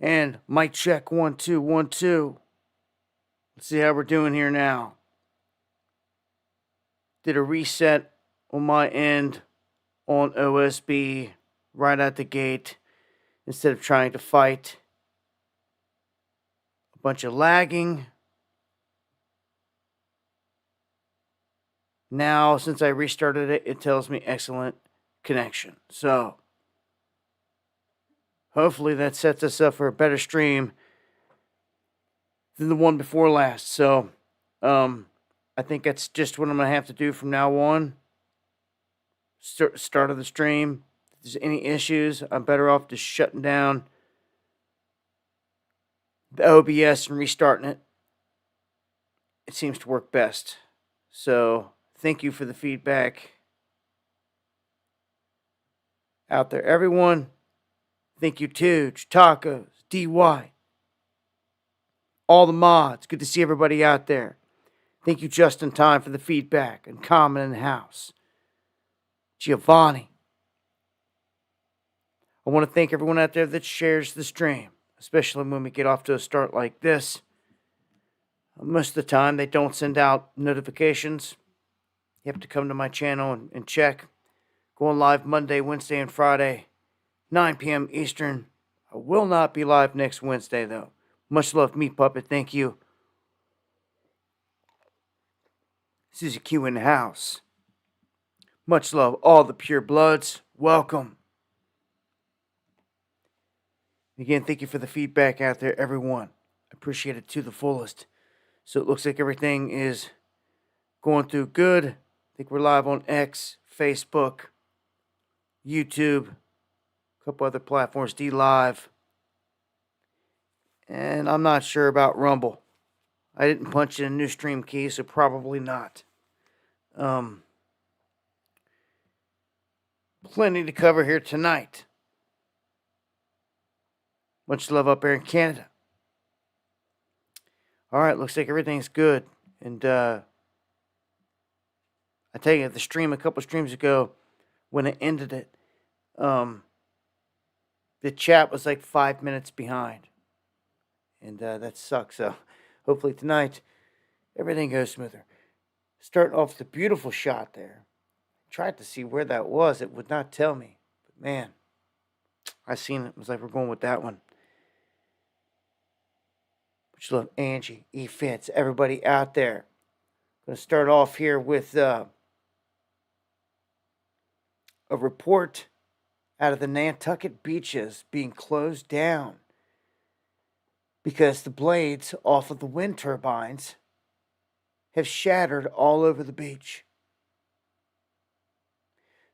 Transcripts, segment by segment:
And mic check 1 2 1 2. Let's see how we're doing here now. Did a reset on my end on OSB right at the gate instead of trying to fight a bunch of lagging. Now, since I restarted it, it tells me excellent connection. So, hopefully that sets us up for a better stream than the one before last. So, I think that's just what I'm going to have to do from now on. Start of the stream. If there's any issues, I'm better off just shutting down the OBS and restarting it. It seems to work best. So, thank you for the feedback out there, everyone. Thank you too, Tacos, DY, all the mods. Good to see everybody out there. Thank you just in time for the feedback and comment in the house. Giovanni. I want to thank everyone out there that shares the stream, especially when we get off to a start like this. Most of the time, they don't send out notifications. You have to come to my channel and check. Going live Monday, Wednesday, and Friday, 9 p.m. Eastern. I will not be live next Wednesday, though. Much love, Meat Puppet. Thank you. Susie Q in the house. Much love, all the pure bloods. Welcome. Again, thank you for the feedback out there, everyone. I appreciate it to the fullest. So it looks like everything is going through good. I think we're live on X, Facebook, YouTube, a couple other platforms, D Live. And I'm not sure about Rumble. I didn't punch in a new stream key, so probably not. Plenty to cover here tonight. Much love up there in Canada. All right, looks like everything's good. And I tell you, the stream a couple streams ago, when I ended it, the chat was like 5 minutes behind. And that sucks. So hopefully tonight, everything goes smoother. Starting off with a beautiful shot there. Tried to see where that was. It would not tell me. But man, I seen it. It was like we're going with that one. Much love, Angie, E. Fitz, everybody out there. Going to start off here with a report out of the Nantucket beaches being closed down because the blades off of the wind turbines have shattered all over the beach.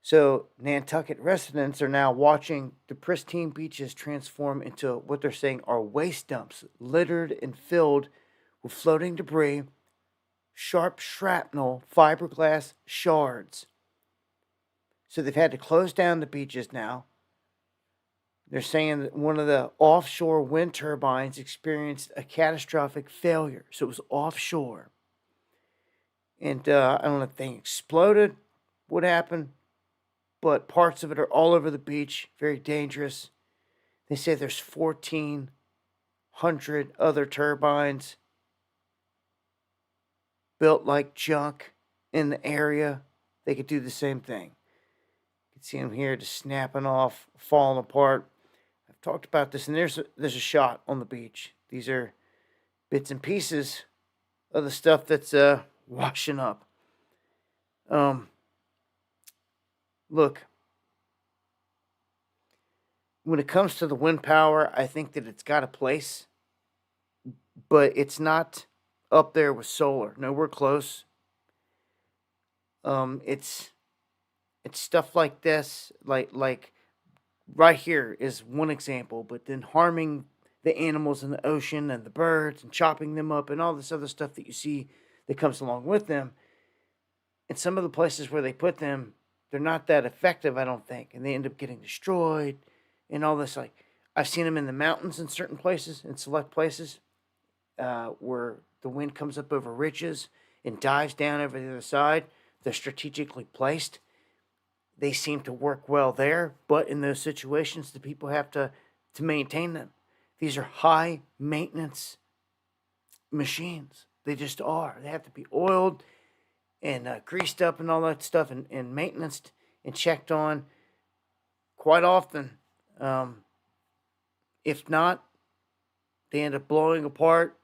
So Nantucket residents are now watching the pristine beaches transform into what they're saying are waste dumps, littered and filled with floating debris, sharp shrapnel, fiberglass shards. So they've had to close down the beaches now. They're saying that one of the offshore wind turbines experienced a catastrophic failure. So it was offshore. And I don't know if they exploded, what happened, but parts of it are all over the beach, very dangerous. They say there's 1,400 other turbines built like junk in the area. They could do the same thing. You can see them here just snapping off, falling apart. I've talked about this, and there's a shot on the beach. These are bits and pieces of the stuff that's washing up. Look, when it comes to the wind power, I think that it's got a place, but it's not up there with solar. Nowhere close. It's stuff like this, like right here is one example, but then harming the animals in the ocean and the birds and chopping them up and all this other stuff that you see that comes along with them. And some of the places where they put them, they're not that effective, I don't think, and they end up getting destroyed and all this. Like, I've seen them in the mountains in certain places, in select places, where the wind comes up over ridges and dives down over the other side. They're strategically placed. They seem to work well there, but in those situations, the people have to maintain them. These are high maintenance machines. They just are. They have to be oiled and greased up and all that stuff, and maintenance and checked on quite often. If not, they end up blowing apart,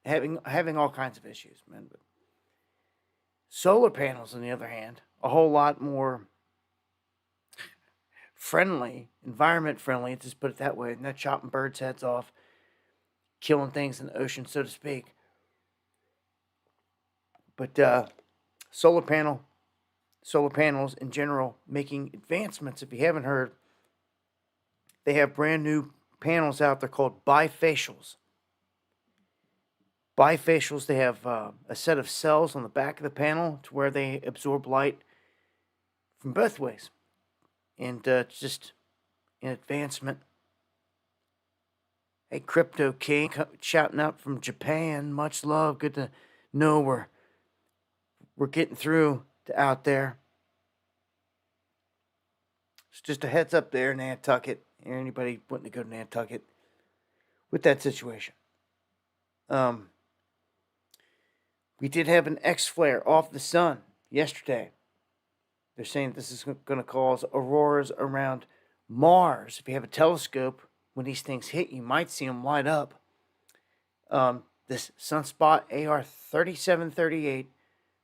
having all kinds of issues, man. But solar panels, on the other hand, a whole lot more friendly, environment friendly. Just put it that way. Not chopping birds' heads off, killing things in the ocean, so to speak. But solar panels in general making advancements. If you haven't heard, they have brand new panels out there called bifacials. Bifacials, they have a set of cells on the back of the panel to where they absorb light from both ways. And it's just an advancement. Hey, Crypto King, shouting out from Japan. Much love. Good to know we're getting through to out there. It's just a heads up there, Nantucket. Anybody wanting to go to Nantucket with that situation. We did have an X flare off the sun yesterday. They're saying this is going to cause auroras around Mars. If you have a telescope, when these things hit, you might see them light up. This sunspot AR 3738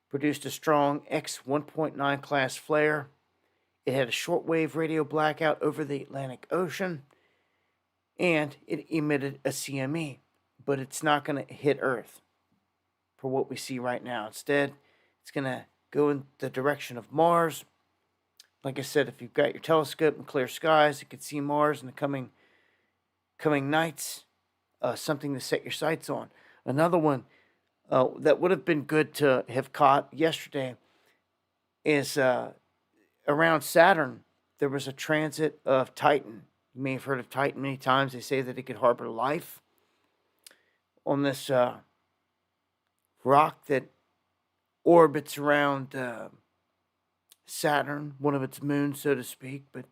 produced a strong X 1.9 class flare. It had a shortwave radio blackout over the Atlantic Ocean, and it emitted a CME, but it's not going to hit Earth for what we see right now. Instead, it's going to go in the direction of Mars. Like I said, if you've got your telescope and clear skies, you can see Mars in the coming nights. Something to set your sights on. Another one that would have been good to have caught yesterday is around Saturn. There was a transit of Titan. You may have heard of Titan many times. They say that it could harbor life on this rock that orbits around Saturn, one of its moons, so to speak. But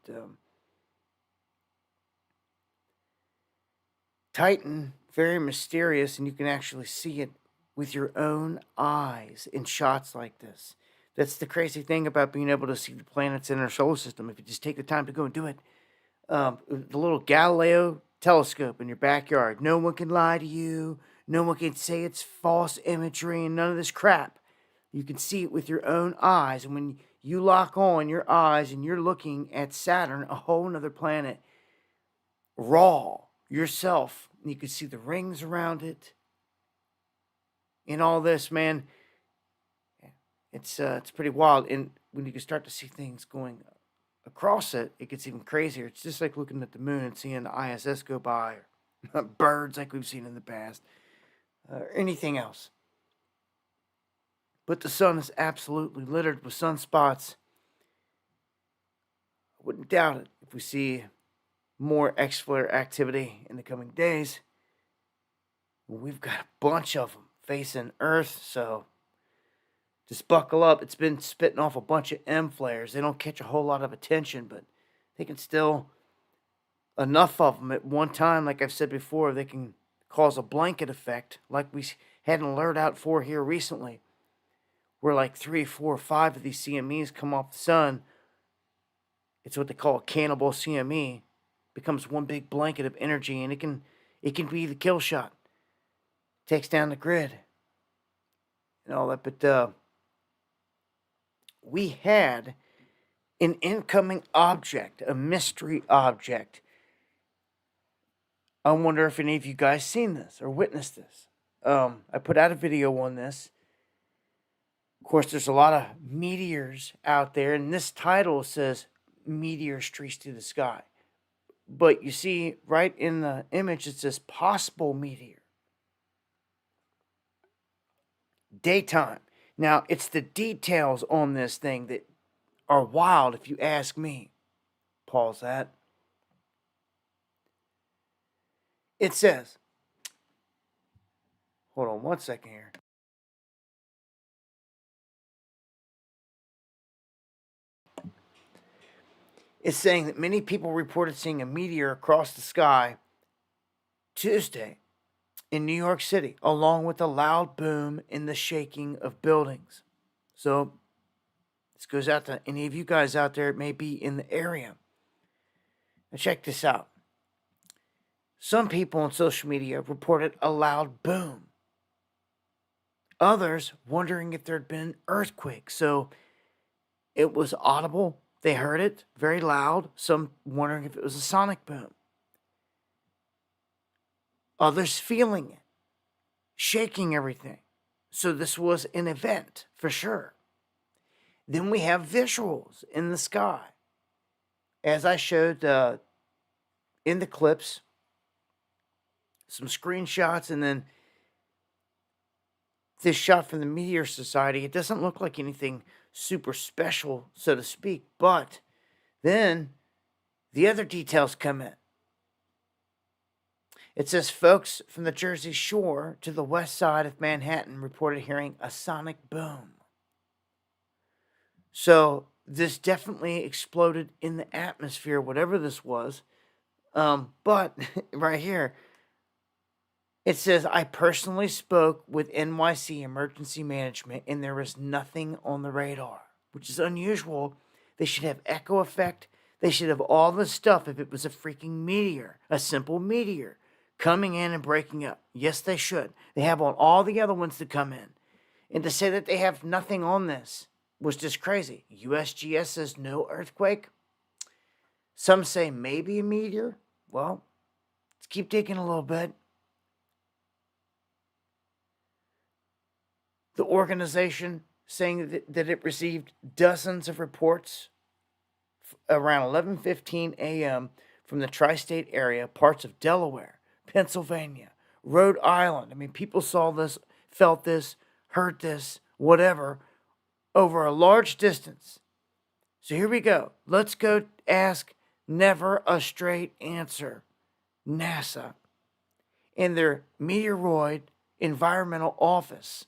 Titan, very mysterious, and you can actually see it with your own eyes in shots like this. That's the crazy thing about being able to see the planets in our solar system. If you just take the time to go and do it, the little Galileo telescope in your backyard, no one can lie to you. No one can say it's false imagery and none of this crap. You can see it with your own eyes. And when you lock on your eyes and you're looking at Saturn, a whole nother planet, raw, yourself, and you can see the rings around it and all this, man. It's pretty wild. And when you can start to see things going across it, it gets even crazier. It's just like looking at the moon and seeing the ISS go by, or birds like we've seen in the past, or anything else. But the sun is absolutely littered with sunspots. I wouldn't doubt it if we see more X-flare activity in the coming days. We've got a bunch of them facing Earth, so just buckle up. It's been spitting off a bunch of M flares. They don't catch a whole lot of attention, but they can still, enough of them at one time, like I've said before, they can cause a blanket effect, like we had an alert out for here recently, where like 3, 4, 5 of these CMEs come off the sun. It's what they call a cannibal CME. Becomes one big blanket of energy, and it can be the kill shot. Takes down the grid and all that. But we had an incoming object, a mystery object. I wonder if any of you guys seen this or witnessed this. I put out a video on this. Of course, there's a lot of meteors out there, and this title says Meteor Streaks Through the Sky. But you see, right in the image, it says possible meteor. Daytime. Now, it's the details on this thing that are wild, if you ask me. Pause that. It says, hold on one second here. It's saying that many people reported seeing a meteor across the sky Tuesday in New York City, along with a loud boom in the shaking of buildings. So, this goes out to any of you guys out there, may be in the area. Now, check this out. Some people on social media reported a loud boom. Others wondering if there had been an earthquake. So, it was audible. They heard it very loud. Some wondering if it was a sonic boom. Others feeling it, shaking everything. So this was an event for sure. Then we have visuals in the sky. As I showed in the clips, some screenshots, and then this shot from the Meteor Society. It doesn't look like anything super special, so to speak, but then the other details come in. It says folks from the Jersey Shore to the west side of Manhattan reported hearing a sonic boom. So this definitely exploded in the atmosphere, whatever this was. But right here, it says, I personally spoke with NYC Emergency Management and there was nothing on the radar, which is unusual. They should have echo effect. They should have all this stuff if it was a freaking meteor, a simple meteor coming in and breaking up. Yes, they should. They have on all the other ones to come in. And to say that they have nothing on this was just crazy. USGS says no earthquake. Some say maybe a meteor. Well, let's keep digging a little bit. The organization saying that it received dozens of reports around 11:15 a.m. from the tri-state area, parts of Delaware, Pennsylvania, Rhode Island. I mean, people saw this, felt this, heard this, whatever, over a large distance. So here we go. Let's go ask never a straight answer. NASA in their Meteoroid Environmental Office.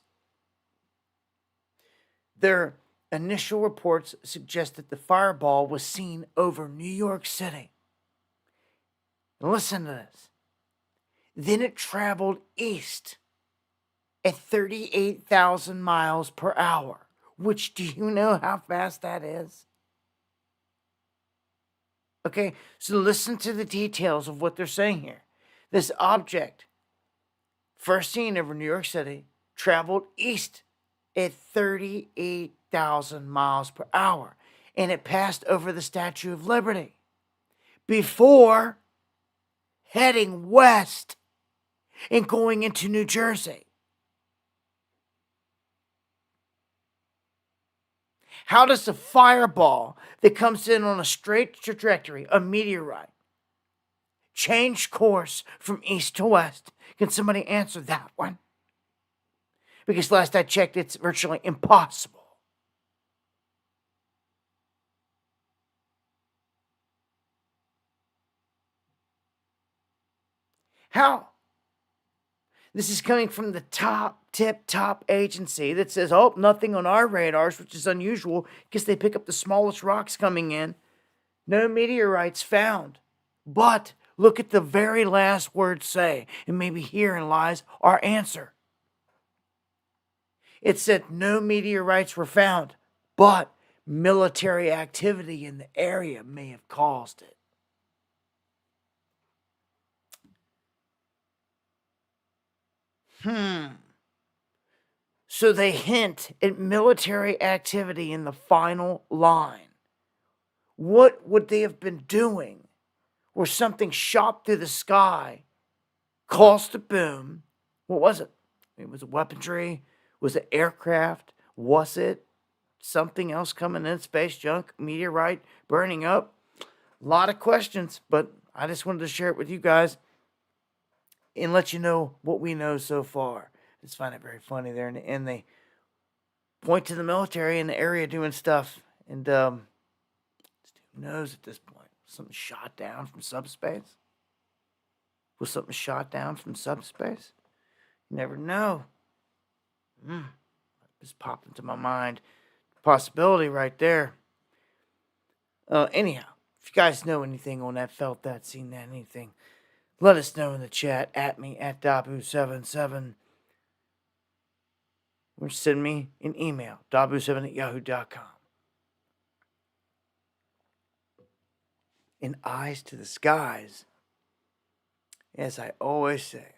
Their initial reports suggest that the fireball was seen over New York City. And listen to this. Then it traveled east at 38,000 miles per hour, which do you know how fast that is? Okay, so listen to the details of what they're saying here. This object, first seen over New York City, traveled east at 38,000 miles per hour, and it passed over the Statue of Liberty before heading west and going into New Jersey. How does the fireball that comes in on a straight trajectory, a meteorite, change course from east to west? Can somebody answer that one? Because last I checked, it's virtually impossible. How? This is coming from the top agency that says, oh, nothing on our radars, which is unusual because they pick up the smallest rocks coming in. No meteorites found. But look at the very last word say, and maybe herein lies our answer. It said no meteorites were found, but military activity in the area may have caused it. So they hint at military activity in the final line. What would they have been doing where something shot through the sky, caused a boom? What was it? It was weaponry? Was it aircraft? Was it something else coming in, space junk, meteorite, burning up? A lot of questions, but I just wanted to share it with you guys and let you know what we know so far. I just find it very funny there. And they point to the military in the area doing stuff. And who knows at this point? Something shot down from subspace? Was something shot down from subspace? You never know. Just popped into my mind. Possibility right there. Anyhow, if you guys know anything on that, felt that, seen that, anything, Let us know in the chat, at me, at Dabu77. Or send me an email, dabu7@yahoo.com. And eyes to the skies, as I always say.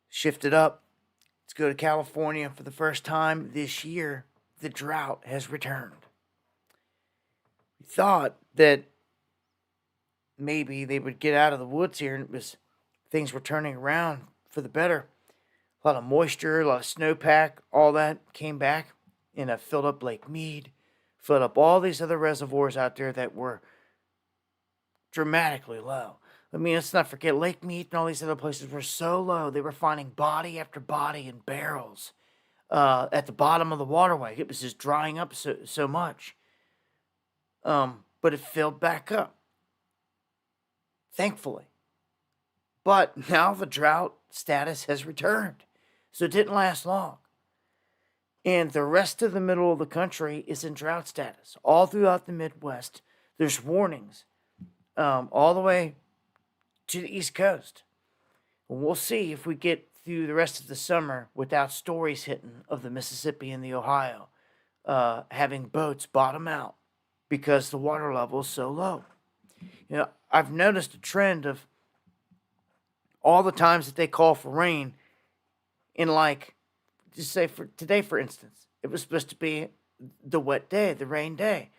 Shift it up. Let's go to California for the first time this year. The drought has returned. We thought that maybe they would get out of the woods here and things were turning around for the better. A lot of moisture, a lot of snowpack, all that came back and filled up Lake Mead, filled up all these other reservoirs out there that were dramatically low. I mean, let's not forget Lake Mead and all these other places were so low. They were finding body after body in barrels at the bottom of the waterway. It was just drying up so much. But it filled back up, thankfully. But now the drought status has returned. So it didn't last long. And the rest of the middle of the country is in drought status. All throughout the Midwest, there's warnings all the way to the East Coast. And we'll see if we get through the rest of the summer without stories hitting of the Mississippi and the Ohio having boats bottom out because the water level is so low. You know, I've noticed a trend of all the times that they call for rain in, like, just say for today, for instance, it was supposed to be the wet day, the rain day.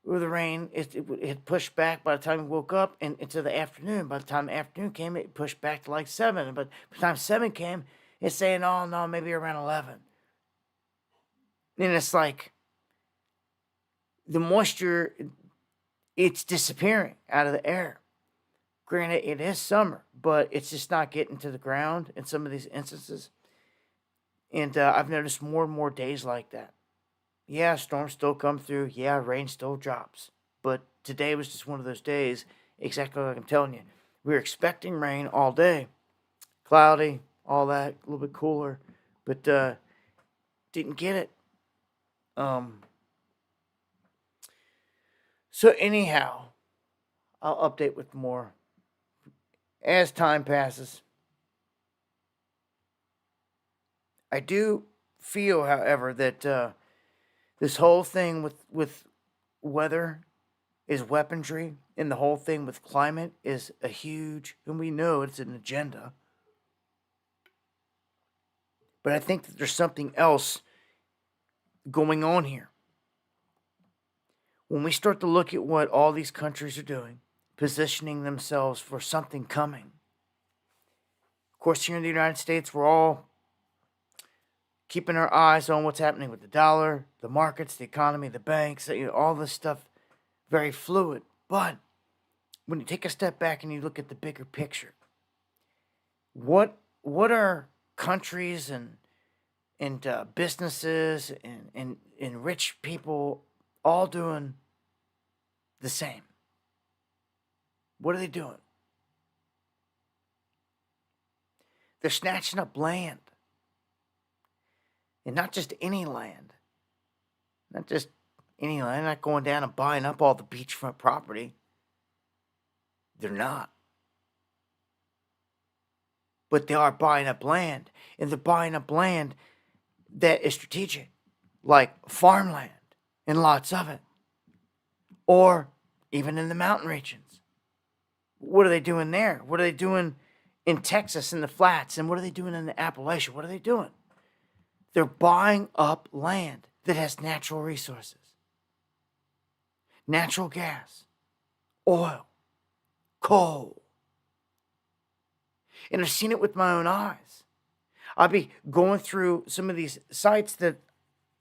Or the rain, it pushed back by the time we woke up and into the afternoon. By the time the afternoon came, it pushed back to like 7. But by the time 7 came, it's saying, oh, no, maybe around 11. And it's like the moisture, it's disappearing out of the air. Granted, it is summer, but it's just not getting to the ground in some of these instances. And I've noticed more and more days like that. Yeah, storms still come through. Yeah, rain still drops. But today was just one of those days, exactly like I'm telling you. We were expecting rain all day. Cloudy, all that, a little bit cooler. But didn't get it. So anyhow, I'll update with more as time passes. I do feel, however, that this whole thing with weather is weaponry, and the whole thing with climate is a huge, and we know it's an agenda. But I think that there's something else going on here. When we start to look at what all these countries are doing, positioning themselves for something coming. Of course, here in the United States, we're all keeping our eyes on what's happening with the dollar, the markets, the economy, the banks, all this stuff, very fluid. But when you take a step back and you look at the bigger picture, what are countries and businesses and rich people all doing the same? What are they doing? They're snatching up land. And not just any land. Not just any land. They're not going down and buying up all the beachfront property. They're not. But they are buying up land. And they're buying up land that is strategic. Like farmland. And lots of it. Or even in the mountain regions. What are they doing there? What are they doing in Texas in the flats? And what are they doing in the Appalachia? What are they doing? They're buying up land that has natural resources. Natural gas, oil, coal. And I've seen it with my own eyes. I'll be going through some of these sites that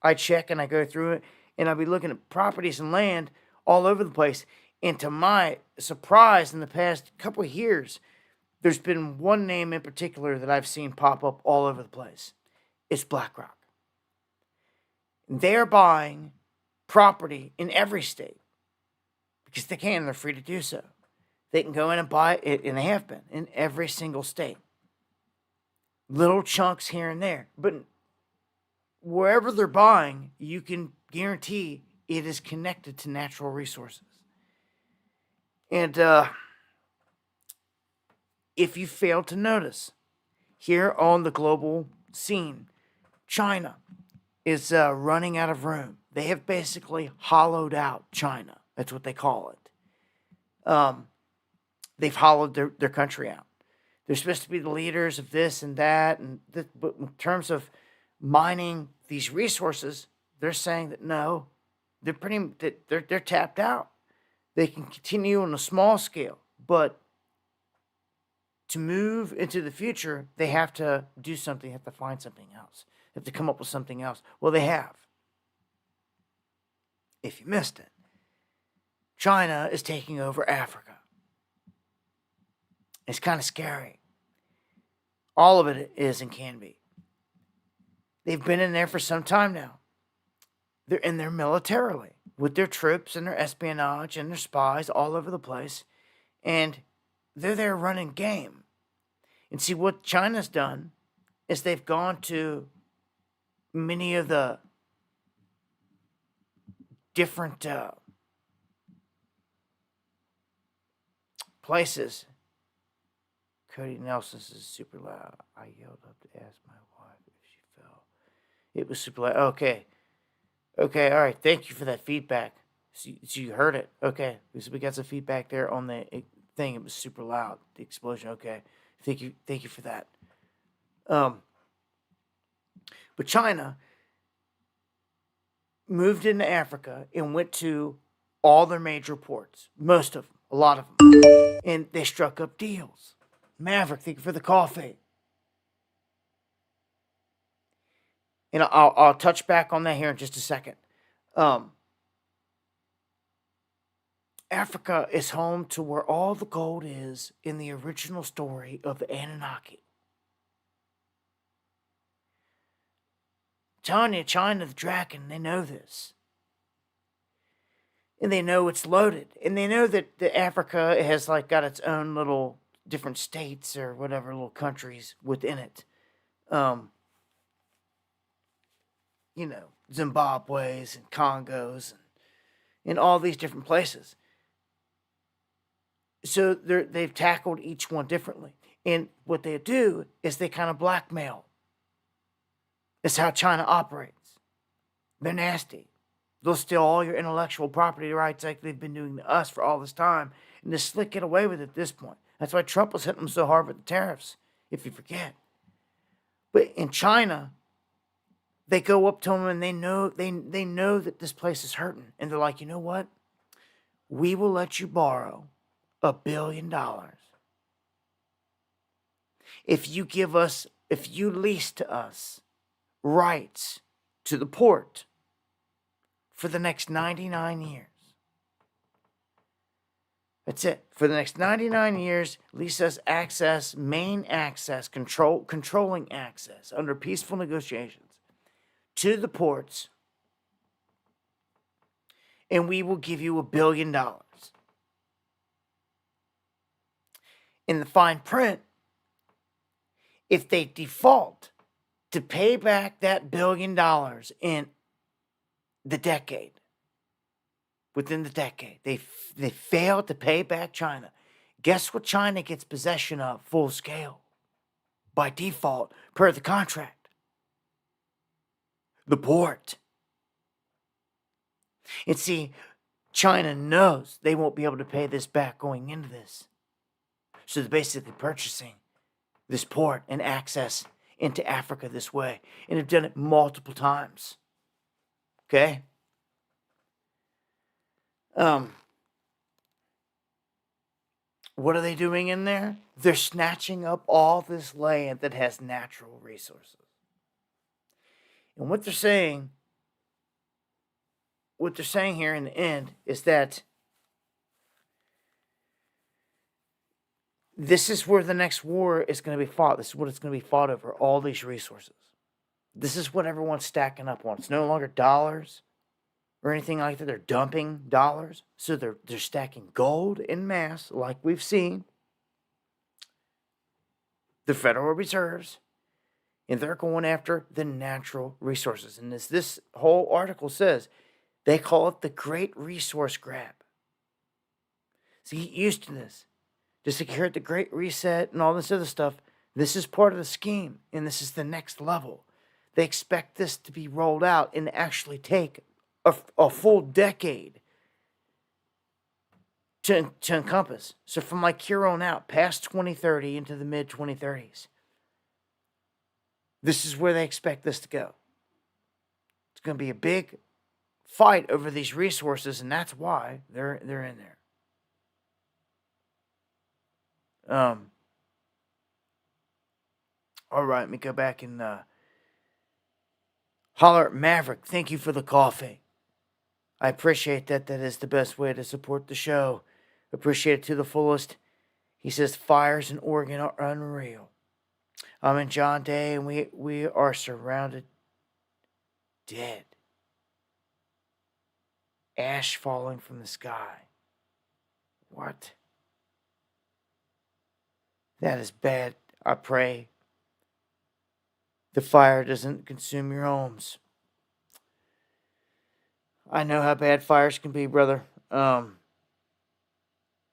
I check, and I go through it, and I'll be looking at properties and land all over the place. And to my surprise, in the past couple of years, there's been one name in particular that I've seen pop up all over the place. It's BlackRock. They're buying property in every state because they can. They're free to do so. They can go in and buy it, and they have been in every single state. Little chunks here and there. But wherever they're buying, you can guarantee it is connected to natural resources. And if you fail to notice, here on the global scene, China is running out of room. They have basically hollowed out China. That's what they call it. They've hollowed their country out. They're supposed to be the leaders of this and that, but in terms of mining these resources, they're saying that no, they're tapped out. They can continue on a small scale, but to move into the future, they have to do something. They have to find something else. They have to come up with something else. Well, they have. If you missed it, China is taking over Africa. It's kind of scary. All of it is and can be. They've been in there for some time now. They're in there militarily with their troops and their espionage and their spies all over the place. And they're there running game. And see, what China's done is they've gone to many of the different places. Cody Nelson says super loud. I yelled up to ask my wife if she fell. It was super loud. Okay, all right. Thank you for that feedback. So you heard it. Okay, so we got some feedback there on the thing. It was super loud. The explosion. Okay, thank you for that. But China moved into Africa and went to all their major ports, most of them, a lot of them, and they struck up deals. Maverick, thank you for the coffee. And I'll touch back on that here in just a second. Africa is home to where all the gold is in the original story of the Anunnaki. I'm telling you, China, the dragon, they know this. And they know it's loaded. And they know that Africa has got its own little different states or whatever, little countries within it. Zimbabwe's and Congos and all these different places. So they've tackled each one differently. And what they do is they kind of blackmail. That's how China operates. They're nasty. They'll steal all your intellectual property rights like they've been doing to us for all this time. And they slick get away with it at this point. That's why Trump was hitting them so hard with the tariffs, if you forget. But in China, they go up to them and they know that this place is hurting. And they're like, you know what? We will let you borrow $1 billion if you lease to us rights to the port for the next 99 years. That's it. For the next 99 years, lease us access, main access, controlling access under peaceful negotiations to the ports, and we will give you $1 billion. In the fine print, if they default to pay back that $1 billion in the decade, within the decade, they fail to pay back China. Guess what China gets possession of full scale? By default, per the contract. The port. And see, China knows they won't be able to pay this back going into this. So they're basically purchasing this port and access into Africa this way. And have done it multiple times. Okay? What are they doing in there? They're snatching up all this land that has natural resources. And what they're saying here in the end is that this is where the next war is going to be fought. This is what it's going to be fought over, all these resources. This is what everyone's stacking up on. It's no longer dollars or anything like that. They're dumping dollars. So they're stacking gold in mass, like we've seen. The Federal Reserves. And they're going after the natural resources. And as this whole article says, they call it the Great Resource Grab. So get used to this. to secure the Great Reset and all this other stuff. This is part of the scheme, and this is the next level. They expect this to be rolled out and actually take a full decade to encompass. So from like here on out, past 2030 into the mid 2030s, this is where they expect this to go. It's going to be a big fight over these resources, and that's why they're in there. All right, let me go back and holler at Maverick. Thank you for the coffee. I appreciate that. That is the best way to support the show. Appreciate it to the fullest. He says fires in Oregon are unreal. I'm in John Day, and we are surrounded dead. Ash falling from the sky. What? That is bad. I pray the fire doesn't consume your homes. I know how bad fires can be, brother. And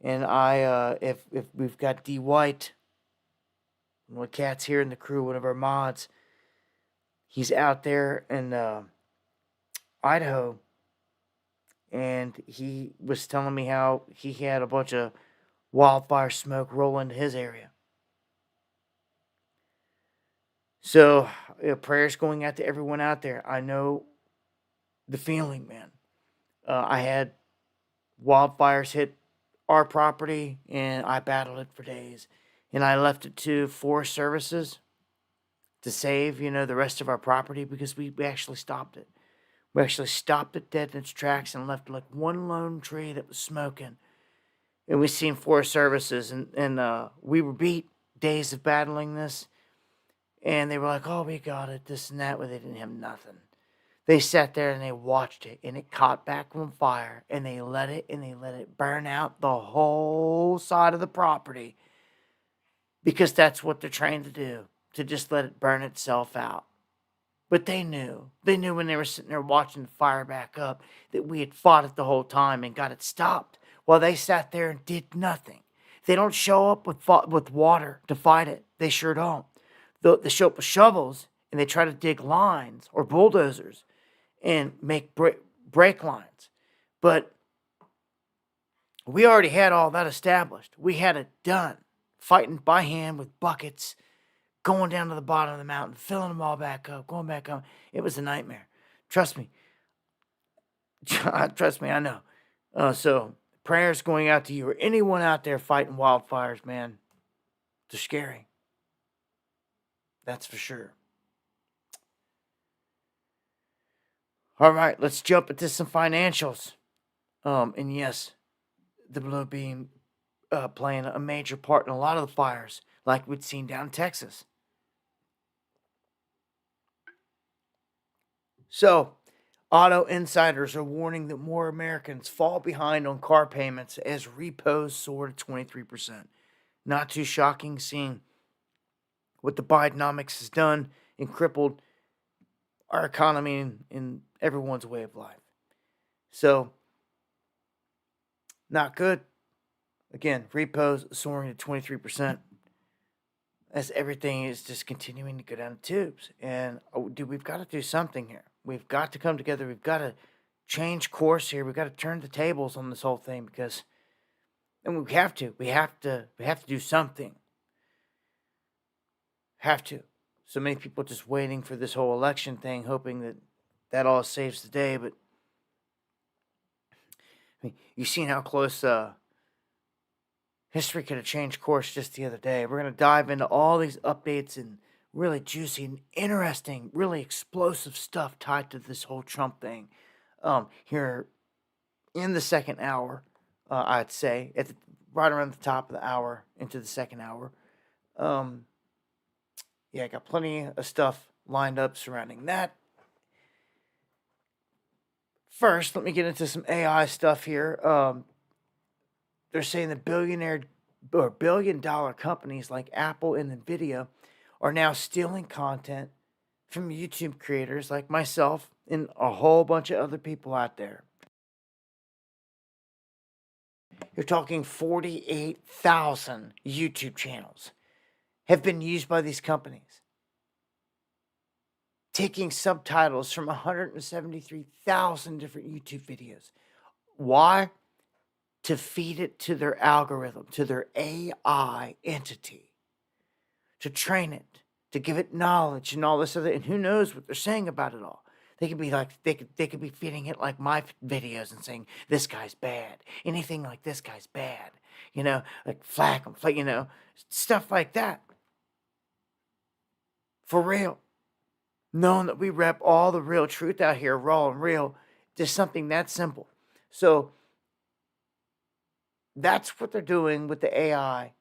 if we've got D White, one of the cats here in the crew, one of our mods, he's out there in Idaho, and he was telling me how he had a bunch of wildfire smoke roll into his area. So, prayers going out to everyone out there. I know the feeling, man. I had wildfires hit our property, and I battled it for days. And I left it to Forest Services to save, the rest of our property, because we actually stopped it. We actually stopped it dead in its tracks and left like one lone tree that was smoking. And we seen Forest Services, and we were beat days of battling this. And they were like, oh, we got it, this and that, but they didn't have nothing. They sat there and they watched it, and it caught back on fire, and they let it burn out the whole side of the property, because that's what they're trained to do, to just let it burn itself out. But they knew when they were sitting there watching the fire back up that we had fought it the whole time and got it stopped, while they sat there and did nothing. They don't show up with water to fight it. They sure don't. They show up with shovels, and they try to dig lines or bulldozers and make brake lines. But we already had all that established. We had it done. Fighting by hand with buckets, going down to the bottom of the mountain, filling them all back up, going back up. It was a nightmare. Trust me. Trust me, I know. So prayers going out to you or anyone out there fighting wildfires, man. They're scary. That's for sure. All right, let's jump into some financials. And yes, the blue beam playing a major part in a lot of the fires, like we'd seen down in Texas. So, auto insiders are warning that more Americans fall behind on car payments as repos soar to 23%. Not too shocking, seeing what the Bidenomics has done and crippled our economy and everyone's way of life. So, not good. Again, repos soaring to 23%. As everything is just continuing to go down the tubes. And, dude, we've got to do something here. We've got to come together. We've got to change course here. We've got to turn the tables on this whole thing, because, and we have to. We have to do something. Have to. So many people just waiting for this whole election thing, hoping that all saves the day. But I mean, you've seen how close history could have changed course just the other day. We're going to dive into all these updates and really juicy and interesting, really explosive stuff tied to this whole Trump thing here in the second hour, I'd say, right around the top of the hour into the second hour. Yeah, I got plenty of stuff lined up surrounding that. First, let me get into some AI stuff here. They're saying that billion-dollar companies like Apple and Nvidia are now stealing content from YouTube creators like myself and a whole bunch of other people out there. You're talking 48,000 YouTube channels have been used by these companies, taking subtitles from 173,000 different YouTube videos. Why? To feed it to their algorithm, to their AI entity, to train it, to give it knowledge and all this other. And who knows what they're saying about it all? They could be like they could be feeding it like my videos and saying this guy's bad, anything like this guy's bad, like flag him, stuff like that. For real, knowing that we rep all the real truth out here, raw and real, just something that simple. So that's what they're doing with the AI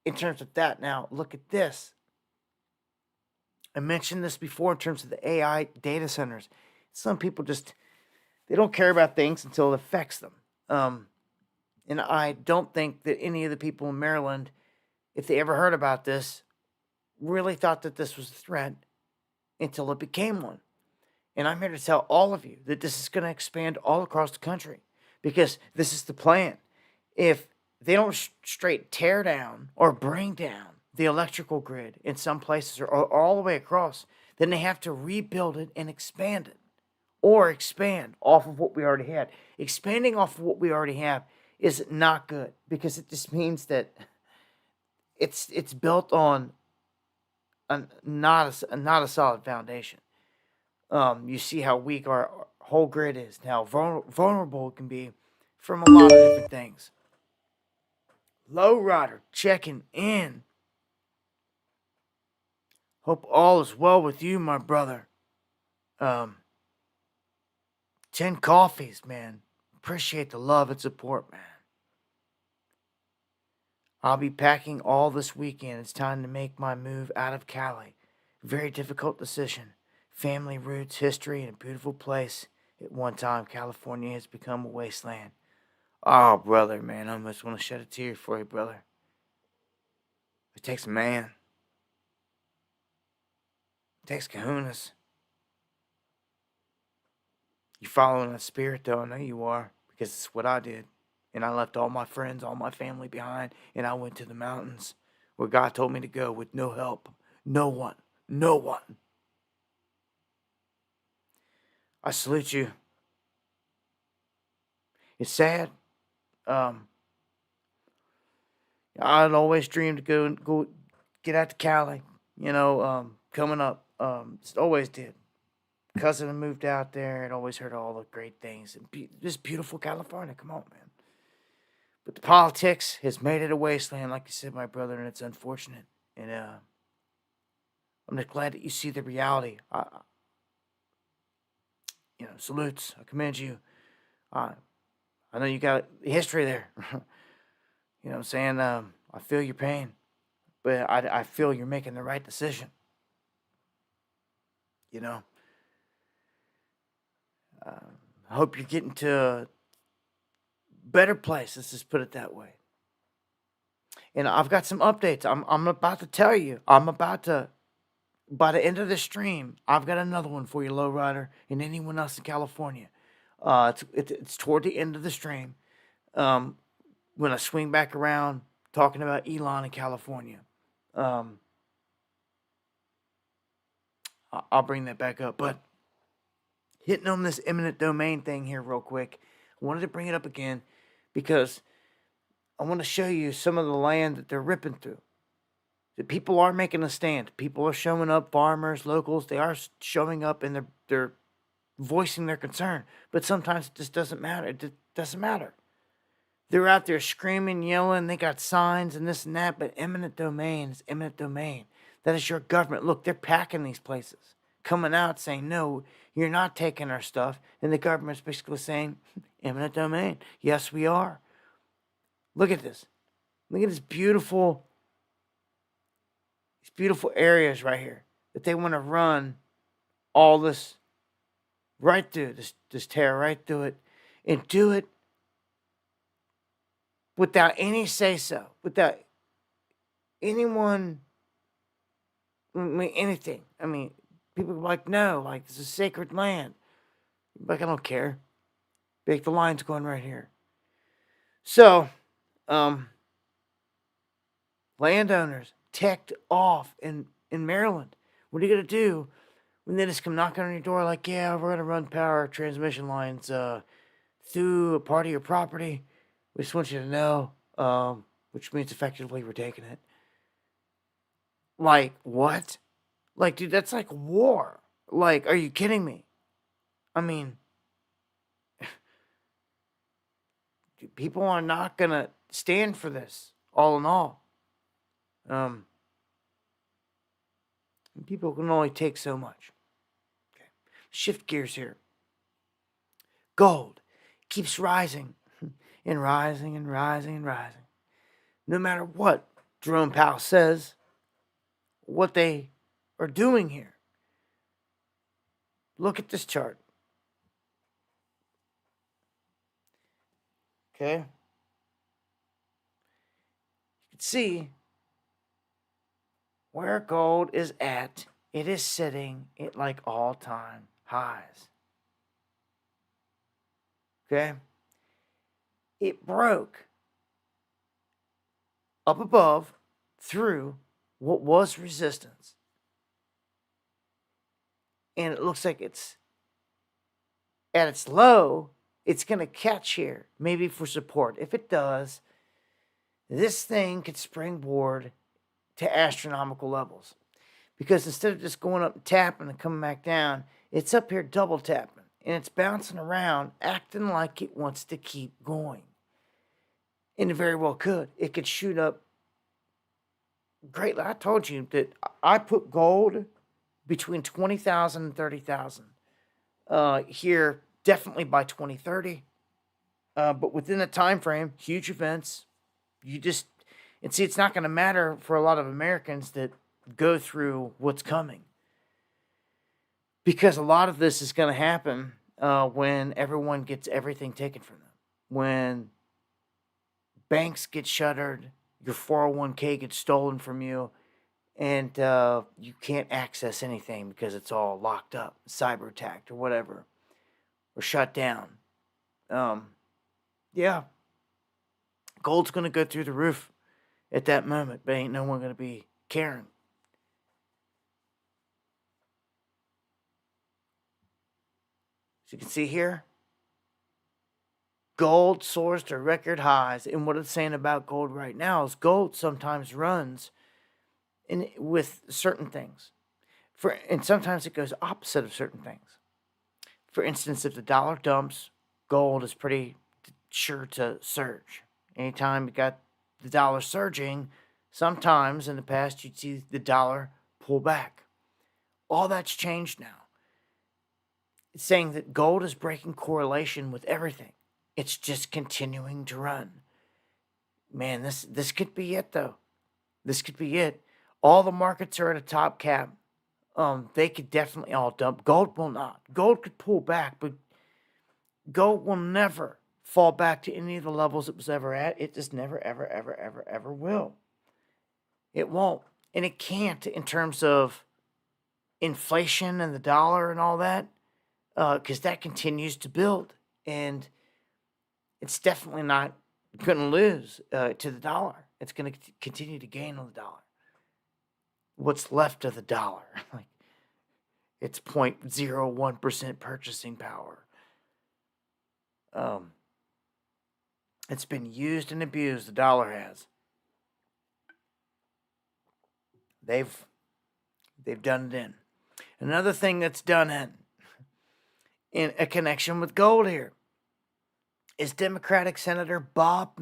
in terms of that. Now, look at this. I mentioned this before in terms of the AI data centers. Some people they don't care about things until it affects them. And I don't think that any of the people in Maryland, if they ever heard about this, really thought that this was a threat until it became one. And I'm here to tell all of you that this is going to expand all across the country because this is the plan. If they don't straight tear down or bring down the electrical grid in some places or all the way across, then they have to rebuild it and expand it or expand off of what we already had. Expanding off of what we already have is not good because it just means that it's built on not a solid foundation. You see how weak our whole grid is now. Vulnerable it can be from a lot of different things. Low Rider checking in. Hope all is well with you, my brother. 10 coffees, man. Appreciate the love and support, man. I'll be packing all this weekend. It's time to make my move out of Cali. Very difficult decision. Family roots, history, and a beautiful place. At one time, California has become a wasteland. Oh, brother, man, I almost want to shed a tear for you, brother. It takes a man. It takes kahunas. You're following that spirit, though. I know you are, because it's what I did. And I left all my friends, all my family behind, and I went to the mountains where God told me to go with no help. No one. No one. I salute you. It's sad. I'd always dreamed to go get out to Cali, coming up. Always did. Cousin moved out there and always heard all the great things. And just beautiful California. Come on, man. But the politics has made it a wasteland, like you said, my brother, and it's unfortunate. And I'm just glad that you see the reality. Salutes. I commend you. I know you got history there. You know what I'm saying? I feel your pain, but I feel you're making the right decision. I hope you're getting to a better place. Let's just put it that way. And I've got some updates. I'm about to tell you. By the end of the stream, I've got another one for you, Lowrider, and anyone else in California. It's toward the end of the stream. When I swing back around talking about Elon in California, I'll bring that back up. But hitting on this eminent domain thing here real quick, I wanted to bring it up again because I want to show you some of the land that they're ripping through. The people are making a stand. People are showing up, farmers, locals, they are showing up and they're voicing their concern. But sometimes it just doesn't matter. It doesn't matter. They're out there screaming, yelling, they got signs and this and that, but eminent domain is eminent domain. That is your government. Look, they're packing these places, coming out saying, no, you're not taking our stuff. And the government's basically saying, eminent domain. Yes, we are. Look at this. Look at these beautiful areas right here that they want to run all this right through, this tear right through it, and do it without any say-so, without anyone, anything. People are like, no, like, this is sacred land. Like, I don't care. Like, the line's going right here. So, landowners ticked off in Maryland. What are you going to do when they just come knocking on your door like, yeah, we're going to run power transmission lines through a part of your property? We just want you to know, which means effectively we're taking it. Like, what? Like, dude, that's like war. Like, are you kidding me? I mean, people are not going to stand for this, all in all. People can only take so much. Okay. Shift gears here. Gold keeps rising and rising and rising and rising. No matter what Jerome Powell says, what they are doing here. Look at this chart. Okay? You can see where gold is at. It is sitting at like all-time highs. Okay? It broke up above through what was resistance. And it looks like it's at its low. It's going to catch here, maybe for support. If it does, this thing could springboard to astronomical levels. Because instead of just going up and tapping and coming back down, it's up here double tapping. And it's bouncing around, acting like it wants to keep going. And it very well could. It could shoot up greatly. I told you that I put gold between 20,000 and 30,000 here, definitely by 2030. But within the time frame, huge events, and see, it's not going to matter for a lot of Americans that go through what's coming. Because a lot of this is going to happen when everyone gets everything taken from them. When banks get shuttered, your 401k gets stolen from you, and you can't access anything because it's all locked up, cyber attacked or whatever, or shut down. Yeah, gold's going to go through the roof at that moment, but ain't no one going to be caring. So you can see here, gold soars to record highs. And what it's saying about gold right now is gold sometimes runs with certain things. And sometimes it goes opposite of certain things. For instance, if the dollar dumps, gold is pretty sure to surge. Anytime you got the dollar surging, sometimes in the past you'd see the dollar pull back. All that's changed now. It's saying that gold is breaking correlation with everything. It's just continuing to run. Man, this could be it, though. This could be it. All the markets are at a top cap. They could definitely all dump. Gold will not. Gold could pull back, but gold will never fall back to any of the levels it was ever at. It just never, ever, ever, ever, ever will. It won't. And it can't in terms of inflation and the dollar and all that, because that continues to build. And it's definitely not going to lose to the dollar. It's going to continue to gain on the dollar. What's left of the dollar? Like, it's 0.01% purchasing power. It's been used and abused, the dollar has. They've done it in. Another thing that's done in a connection with gold here is Democratic Senator Bob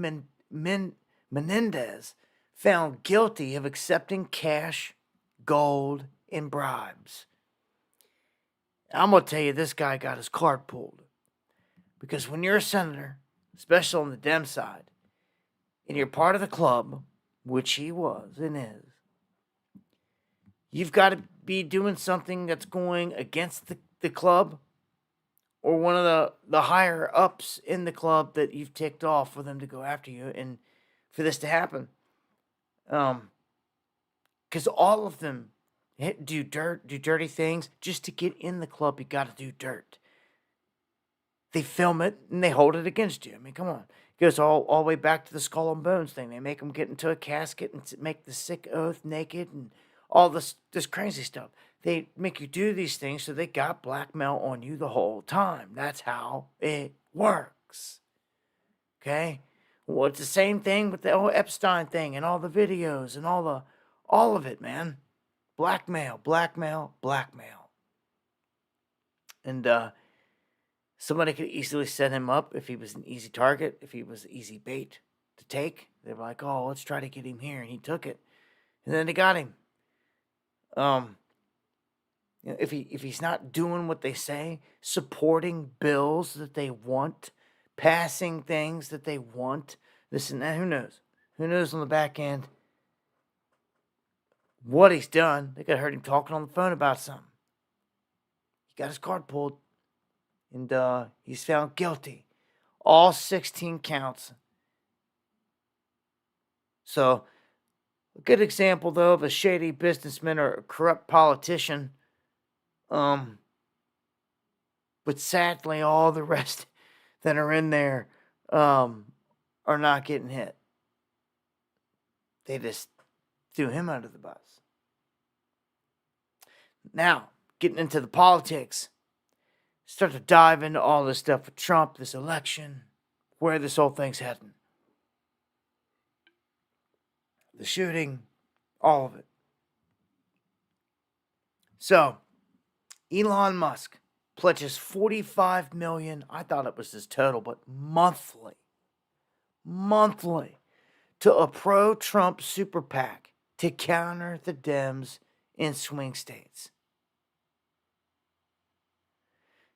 Menendez found guilty of accepting cash, gold, and bribes. I'm going to tell you, this guy got his card pulled. Because when you're a senator, especially on the Dem side, and you're part of the club, which he was and is, you've got to be doing something that's going against the club or one of the higher ups in the club that you've ticked off for them to go after you and for this to happen. Because all of them do dirty things. Just to get in the club, you got to do dirt. They film it and they hold it against you. I mean, come on. Goes all the way back to the skull and bones thing. They make them get into a casket and make the sick oath naked and all this crazy stuff. They make you do these things so they got blackmail on you the whole time. That's how it works. Okay? Well, it's the same thing with the whole Epstein thing and all the videos and all of it, man. Blackmail, blackmail, blackmail. And somebody could easily set him up if he was an easy target, if he was easy bait to take. They were like, oh, let's try to get him here. And he took it. And then they got him. If he's not doing what they say, supporting bills that they want, passing things that they want, this and that, who knows? Who knows on the back end what he's done? They could have heard him talking on the phone about something. He got his card pulled. And he's found guilty. All 16 counts. So, a good example, though, of a shady businessman or a corrupt politician. But sadly, all the rest that are in there are not getting hit. They just threw him under the bus. Now, getting into the politics. Start to dive into all this stuff with Trump, this election, where this whole thing's heading. The shooting, all of it. So, Elon Musk pledges $45 million, I thought it was his total, but monthly, to a pro-Trump super PAC to counter the Dems in swing states.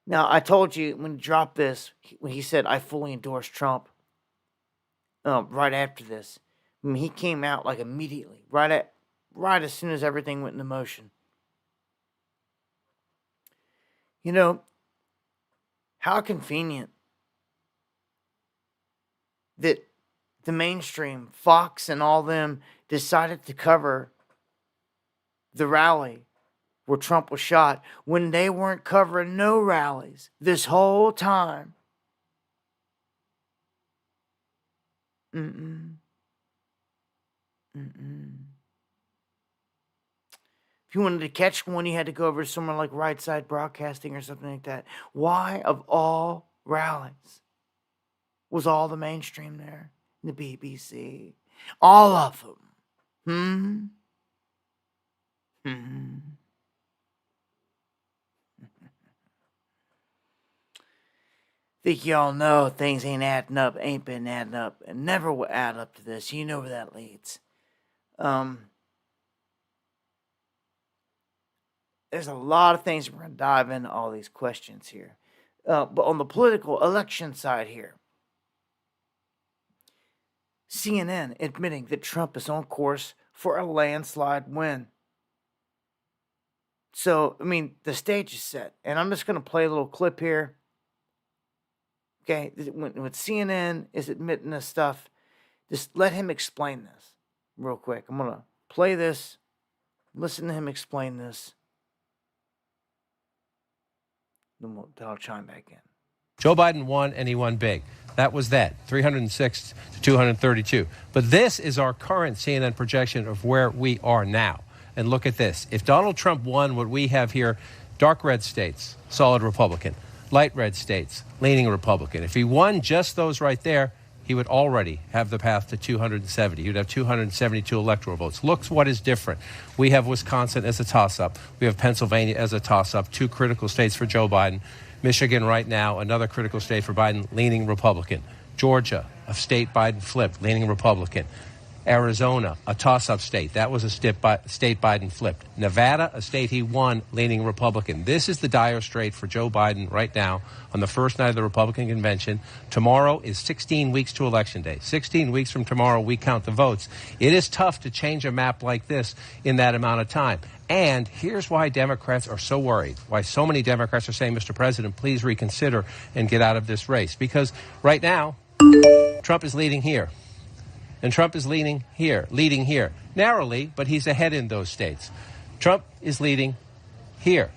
Now, I told you when he dropped this, when he said, I fully endorse Trump, right after this, I mean, he came out like immediately, right as soon as everything went into motion. You know, how convenient that the mainstream, Fox and all them, decided to cover the rally where Trump was shot when they weren't covering no rallies this whole time. If you wanted to catch one, you had to go over to somewhere like Right Side Broadcasting or something like that. Why, of all rallies, was all the mainstream there? The BBC. All of them. Think y'all know things ain't adding up, ain't been adding up, and never will add up to this. You know where that leads. There's a lot of things we're going to dive into all these questions here. But on the political election side here, CNN admitting that Trump is on course for a landslide win. So, I mean, the stage is set. And I'm just going to play a little clip here. Okay, when CNN is admitting this stuff, just let him explain this real quick. I'm going to play this, listen to him explain this, then I'll chime back in. Joe Biden won, and he won big. That was that, 306 to 232. But this is our current CNN projection of where we are now. And look at this. If Donald Trump won what we have here, dark red states, solid Republican. Light red states, leaning Republican. If he won just those right there, he would already have the path to 270. He would have 272 electoral votes. Look what is different. We have Wisconsin as a toss-up. We have Pennsylvania as a toss-up, two critical states for Joe Biden. Michigan right now, another critical state for Biden, leaning Republican. Georgia, a state Biden flipped, leaning Republican. Arizona, a toss-up state. That was a state Biden flipped. Nevada, a state he won, leaning Republican. This is the dire strait for Joe Biden right now on the first night of the Republican convention. Tomorrow is 16 weeks to Election Day. 16 weeks from tomorrow, we count the votes. It is tough to change a map like this in that amount of time. And here's why Democrats are so worried, why so many Democrats are saying, Mr. President, please reconsider and get out of this race. Because right now, Trump is leading here. And Trump is leading here, narrowly, but he's ahead in those states. Trump is leading here.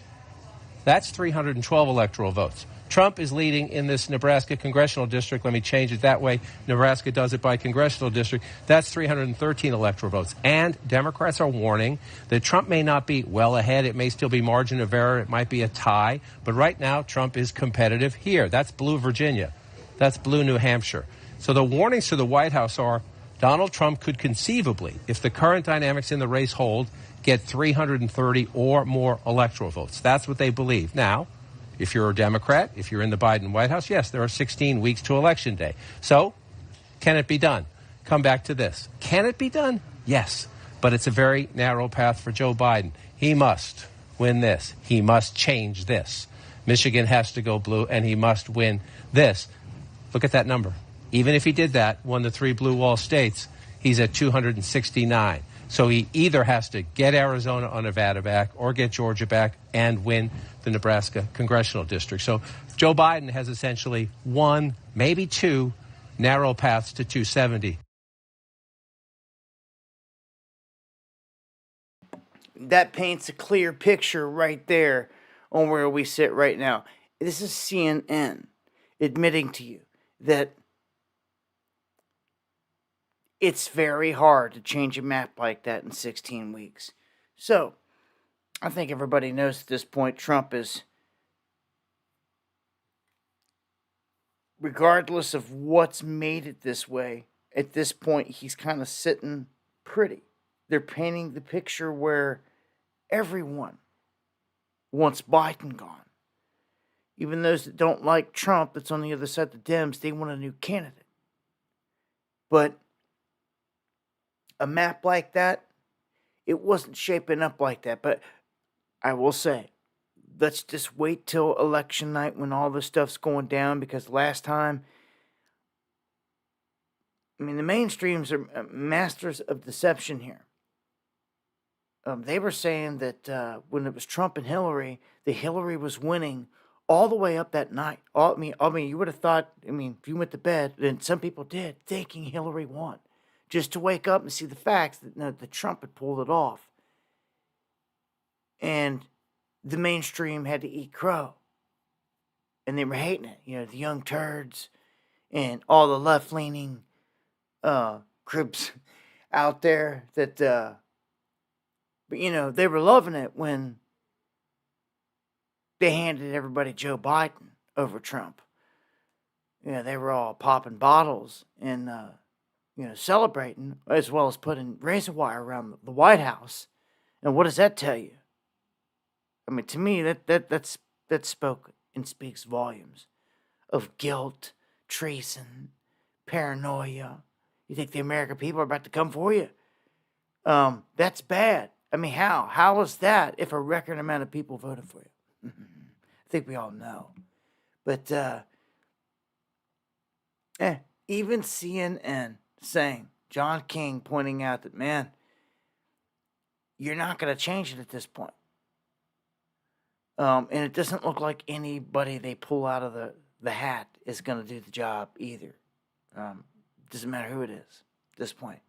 That's 312 electoral votes. Trump is leading in this Nebraska congressional district. Let me change it that way. Nebraska does it by congressional district. That's 313 electoral votes. And Democrats are warning that Trump may not be well ahead. It may still be margin of error. It might be a tie. But right now, Trump is competitive here. That's blue Virginia. That's blue New Hampshire. So the warnings to the White House are Donald Trump could conceivably, if the current dynamics in the race hold, get 330 or more electoral votes. That's what they believe. Now, if you're a Democrat, if you're in the Biden White House, yes, there are 16 weeks to Election Day. So, can it be done? Come back to this. Can it be done? Yes. But it's a very narrow path for Joe Biden. He must win this. He must change this. Michigan has to go blue, and he must win this. Look at that number. Even if he did that, won the 3 blue wall states, he's at 269. So he either has to get Arizona or Nevada back or get Georgia back and win the Nebraska congressional district. So Joe Biden has essentially 1, maybe 2 narrow paths to 270. That paints a clear picture right there on where we sit right now. This is CNN admitting to you that it's very hard to change a map like that in 16 weeks. So, I think everybody knows at this point Trump is, regardless of what's made it this way, at this point he's kind of sitting pretty. They're painting the picture where everyone wants Biden gone. Even those that don't like Trump, that's on the other side of the Dems, they want a new candidate. But a map like that, it wasn't shaping up like that. But I will say, let's just wait till election night when all this stuff's going down, because last time, I mean, the mainstreams are masters of deception here. They were saying that when it was Trump and Hillary, that Hillary was winning all the way up that night. I mean, you would have thought, if you went to bed, and some people did, thinking Hillary won, just to wake up and see the facts that Trump had pulled it off. And the mainstream had to eat crow. And they were hating it. The young turds and all the left-leaning cribs out there that, but they were loving it when they handed everybody Joe Biden over Trump. They were all popping bottles and, celebrating, as well as putting razor wire around the White House. And what does that tell you? To me, that spoke and speaks volumes of guilt, treason, paranoia. You think the American people are about to come for you? That's bad. How? How is that if a record amount of people voted for you? I think we all know. But even CNN saying, John King pointing out that, man, you're not going to change it at this point. And it doesn't look like anybody they pull out of the hat is going to do the job either. Doesn't matter who it is at this point.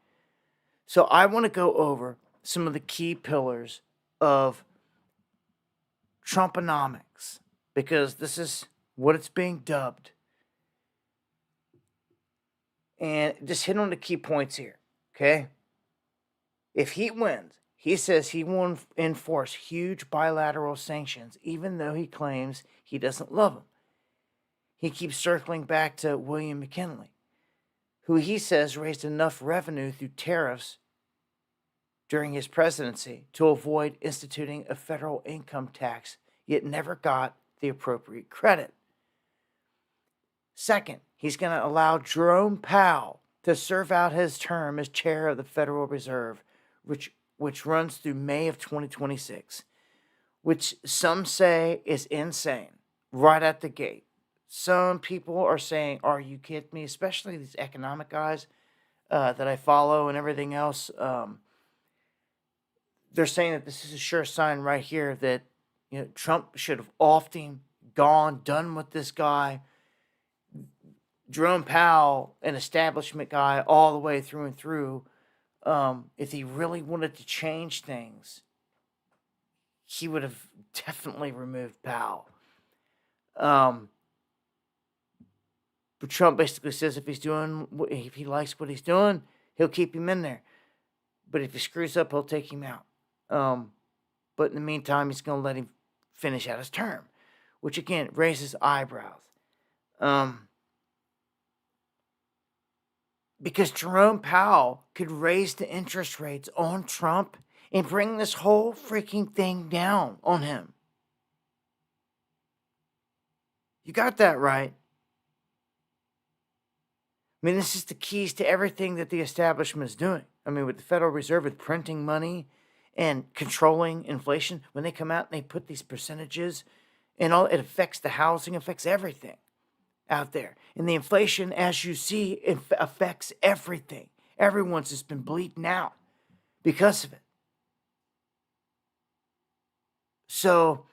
So I want to go over some of the key pillars of Trumponomics, because this is what it's being dubbed. And just hit on the key points here, okay? If he wins, he says he will enforce huge bilateral sanctions, even though he claims he doesn't love them. He keeps circling back to William McKinley, who he says raised enough revenue through tariffs during his presidency to avoid instituting a federal income tax, yet never got the appropriate credit. Second, he's going to allow Jerome Powell to serve out his term as chair of the Federal Reserve, which runs through May of 2026, which some say is insane right at the gate. Some people are saying, are you kidding me? Especially these economic guys that I follow and everything else. They're saying that this is a sure sign right here that Trump should have often gone, done with this guy. Jerome Powell, an establishment guy all the way through and through, if he really wanted to change things, he would have definitely removed Powell. But Trump basically says if he likes what he's doing, he'll keep him in there. But if he screws up, he'll take him out. But in the meantime, he's going to let him finish out his term, which again raises eyebrows. Because Jerome Powell could raise the interest rates on Trump and bring this whole freaking thing down on him. You got that right. I mean, this is the keys to everything that the establishment is doing. I mean, with the Federal Reserve, with printing money and controlling inflation, when they come out and they put these percentages and all, it affects the housing, affects everything out there. And the inflation, as you see, it affects everything. Everyone's just been bleeding out because of it. So,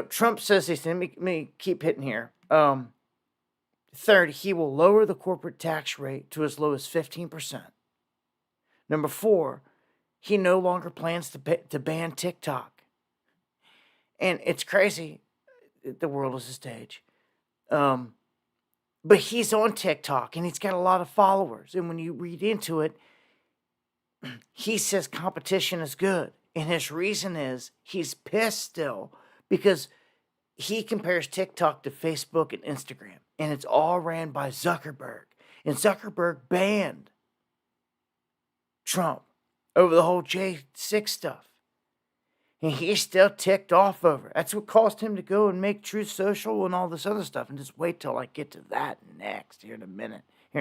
Trump says these things. Let me keep hitting here. Third, he will lower the corporate tax rate to as low as 15%. Number 4, he no longer plans to ban TikTok. And it's crazy. The world is a stage. But he's on TikTok and he's got a lot of followers. And when you read into it, he says competition is good. And his reason is he's pissed still because he compares TikTok to Facebook and Instagram. And it's all ran by Zuckerberg. And Zuckerberg banned Trump over the whole J6 stuff. And he's still ticked off over it. That's what caused him to go and make Truth Social and all this other stuff. And just wait till I get to that next here in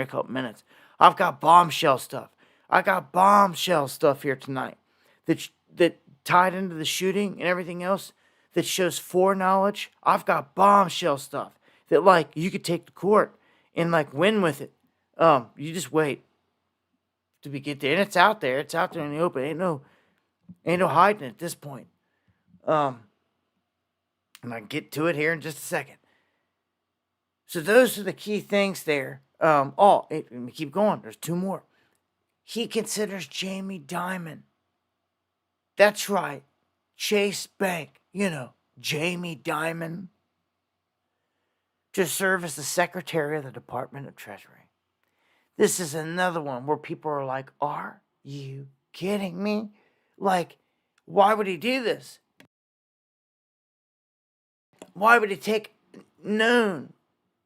a couple minutes. I've got bombshell stuff. I got bombshell stuff here tonight that tied into the shooting and everything else that shows foreknowledge. I've got bombshell stuff that you could take to court and win with it. You just wait to be get there. And it's out there. It's out there in the open. Ain't no hiding at this point. And I can get to it here in just a second. So those are the key things there. Let me keep going. There's 2 more. He considers Jamie Dimon. That's right. Chase Bank. Jamie Dimon. To serve as the Secretary of the Department of Treasury. This is another one where people are like, are you kidding me? Why would he do this? Why would he take known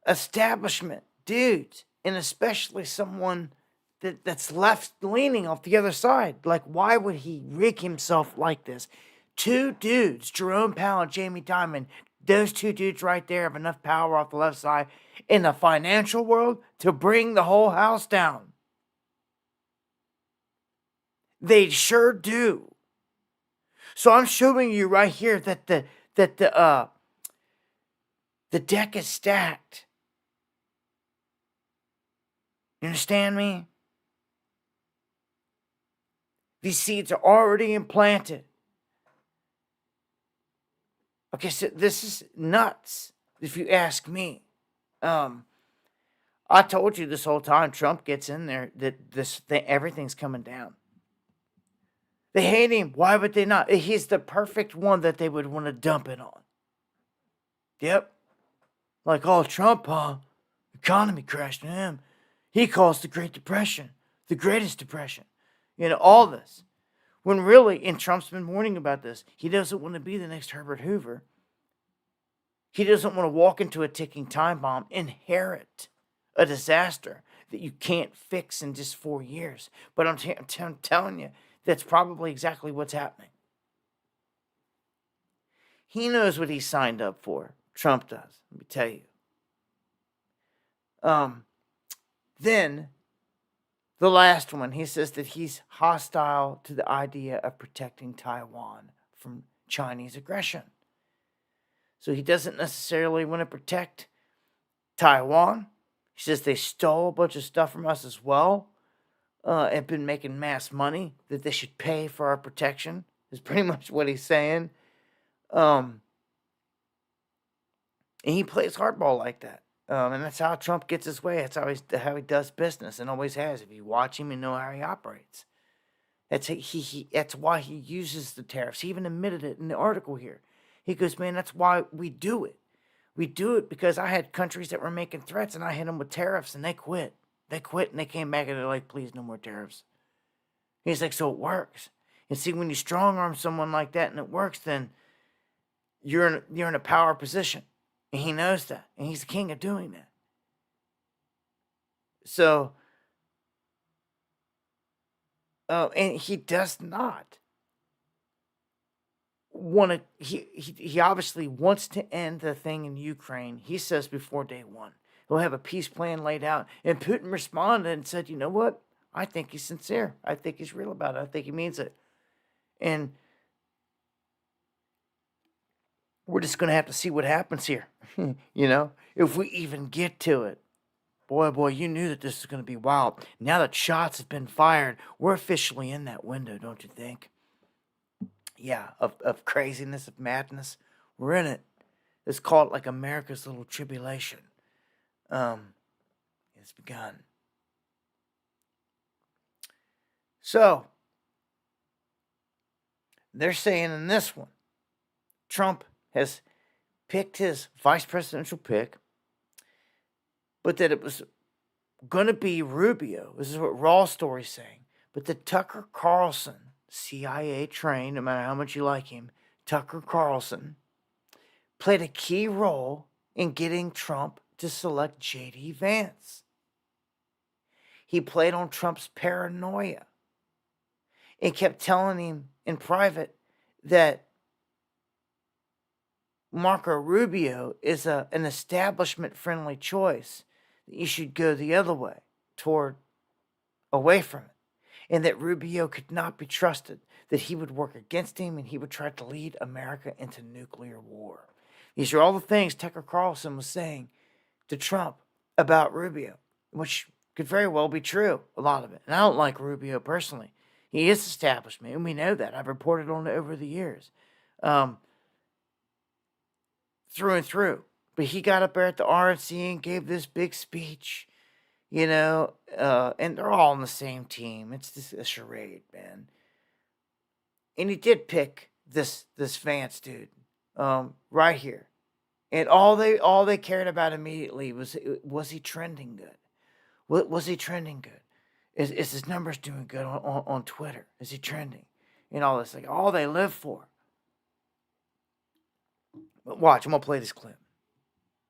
establishment dudes, and especially someone that's left-leaning off the other side? Why would he rig himself like this? 2 dudes, Jerome Powell and Jamie Dimon, those 2 dudes right there have enough power off the left side in the financial world to bring the whole house down. They sure do. So I'm showing you right here that the deck is stacked. You understand me? These seeds are already implanted. Okay, so this is nuts, if you ask me. I told you this whole time Trump gets in there that everything's coming down. They hate him. Why would they not? He's the perfect one that they would want to dump it on. Yep. Trump, economy crashed on him. He caused the Great Depression, the greatest depression. All this. When really, and Trump's been warning about this, he doesn't want to be the next Herbert Hoover. He doesn't want to walk into a ticking time bomb, inherit a disaster that you can't fix in just 4 years. But I'm telling you, that's probably exactly what's happening. He knows what he signed up for. Trump does. Let me tell you. Then, the last one, he says that he's hostile to the idea of protecting Taiwan from Chinese aggression. So he doesn't necessarily want to protect Taiwan. He says they stole a bunch of stuff from us as well. And been making mass money that they should pay for our protection is pretty much what he's saying. And he plays hardball like that. And that's how Trump gets his way. That's how he does business and always has. If you watch him, you know how he operates. That's why he uses the tariffs. He even admitted it in the article here. He goes, man, that's why we do it. We do it because I had countries that were making threats and I hit them with tariffs and they quit. They quit and they came back and they're like, please, no more tariffs. He's like, so it works. And see, when you strong arm someone like that and it works, then you're in a power position. And he knows that. And he's the king of doing that. So, and he does not want to, he obviously wants to end the thing in Ukraine. He says before day one, he'll have a peace plan laid out. And Putin responded and said, you know what? I think he's sincere. I think he's real about it. I think he means it. And we're just going to have to see what happens here. If we even get to it. Boy, you knew that this was going to be wild. Now that shots have been fired, we're officially in that window, don't you think? Yeah, of craziness, of madness. We're in it. It's called like America's little tribulation. It's begun. So, they're saying in this one, Trump has picked his vice presidential pick, but that it was going to be Rubio. This is what Raw Story's saying. But that Tucker Carlson, CIA trained, no matter how much you like him, Tucker Carlson, played a key role in getting Trump to select J.D. Vance. He played on Trump's paranoia and kept telling him in private that Marco Rubio is an establishment-friendly choice. That you should go the other way, away from it. And that Rubio could not be trusted, that he would work against him and he would try to lead America into nuclear war. These are all the things Tucker Carlson was saying to Trump about Rubio, which could very well be true, a lot of it. And I don't like Rubio personally. He is establishment, and we know that. I've reported on it over the years. Through and through. But he got up there at the RNC and gave this big speech, and they're all on the same team. It's just a charade, man. And he did pick this Vance dude, right here. And all they cared about immediately was he trending good? Was he trending good? Is his numbers doing good on Twitter? Is he trending? And all this, like all they live for. But watch, I'm gonna play this clip.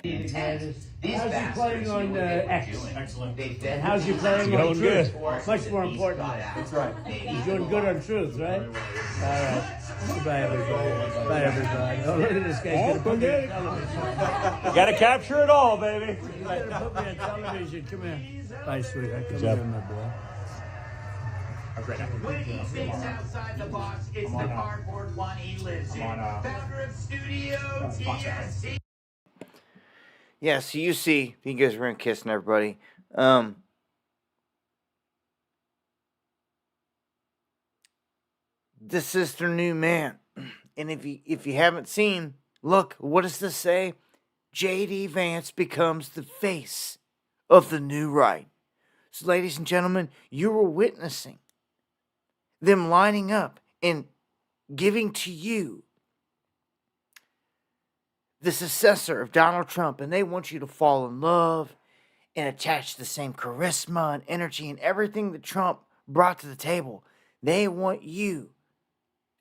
How's you playing on X? Excellent. And how's you playing on Truth? Much more important. That's right. He's doing good on Truth, right? All right. Goodbye, everybody. Bye, everybody. Oh, look at this guy. He's gonna put me on television. Gotta capture it all, baby. He's gonna put me on television. Come here. Bye, sweetheart. Come here, my boy. When he thinks outside the box, it's the cardboard one he lives in. Founder of Studio TSC. Yeah, so you see, he goes around kissing everybody. This is their new man. And if you haven't seen, look, what does this say? J.D. Vance becomes the face of the new right. So, ladies and gentlemen, you were witnessing them lining up and giving to you the successor of Donald Trump, and they want you to fall in love and attach the same charisma and energy and everything that Trump brought to the table. They want you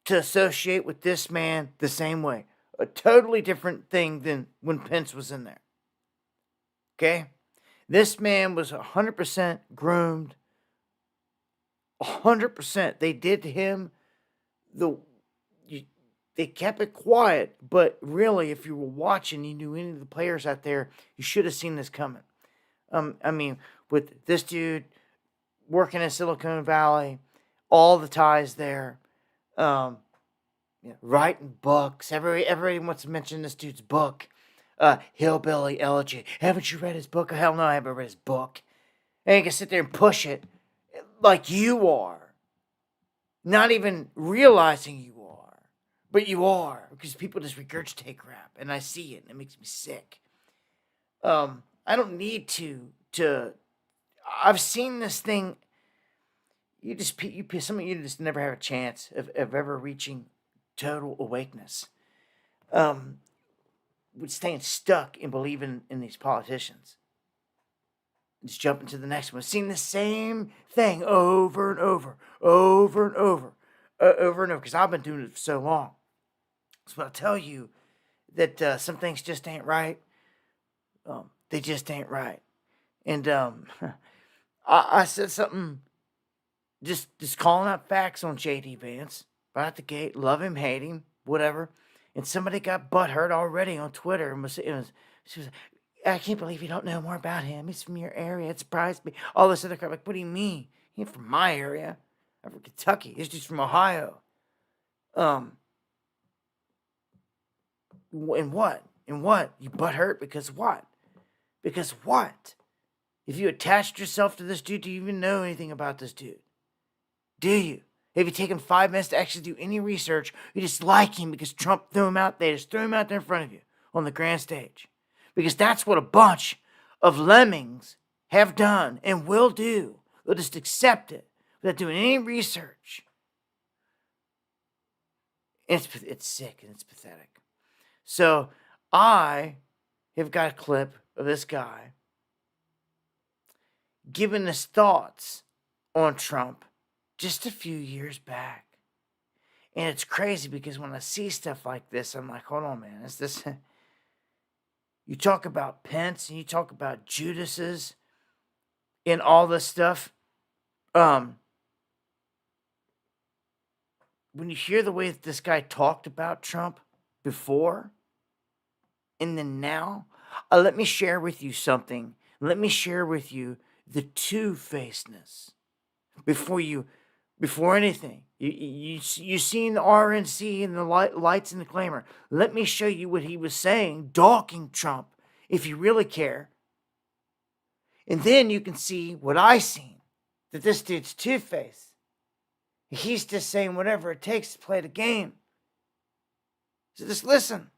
to associate with this man the same way. A totally different thing than when Pence was in there. Okay? This man was 100% groomed. 100%. They did to him they kept it quiet, but really, if you were watching, you knew any of the players out there, you should have seen this coming. With this dude working in Silicon Valley, all the ties there, writing books. Everybody wants to mention this dude's book, Hillbilly Elegy. Haven't you read his book? Hell no, I haven't read his book. And you can sit there and push it like you are, not even realizing you are. But you are, because people just regurgitate crap, and I see it, and it makes me sick. I don't need to. I've seen this thing. Some of you just never have a chance of ever reaching total awakeness. staying stuck in believing in these politicians. Just jumping to the next one. Seeing the same thing over and over, over and over, over and over, because I've been doing it for so long. So I'll tell you that some things just ain't right. They just ain't right. And I said something, just calling out facts on J.D. Vance, right at the gate, love him, hate him, whatever. And somebody got butthurt already on Twitter and she was, I can't believe you don't know more about him. He's from your area. It surprised me. All this other crap. Like, what do you mean? He ain't from my area. I'm from Kentucky. He's just from Ohio. And what? And what? You butthurt because what? Because what? If you attached yourself to this dude, do you even know anything about this dude? Do you? Have you taken 5 minutes to actually do any research? You just like him because Trump threw him out there. Just threw him out there in front of you on the grand stage. Because that's what a bunch of lemmings have done and will do. They'll just accept it without doing any research. And it's sick and it's pathetic. So I have got a clip of this guy giving his thoughts on Trump just a few years back. And it's crazy because when I see stuff like this, I'm like, hold on, man. Is this... You talk about Pence and you talk about Judases and all this stuff. When you hear the way that this guy talked about Trump before and then now, let me share with you something. Let me share with you the two-facedness before anything. You seen the RNC and the lights and the claimer. Let me show you what he was saying, dogging Trump, if you really care. And then you can see what I seen, that this dude's two-faced. He's just saying whatever it takes to play the game. So just listen.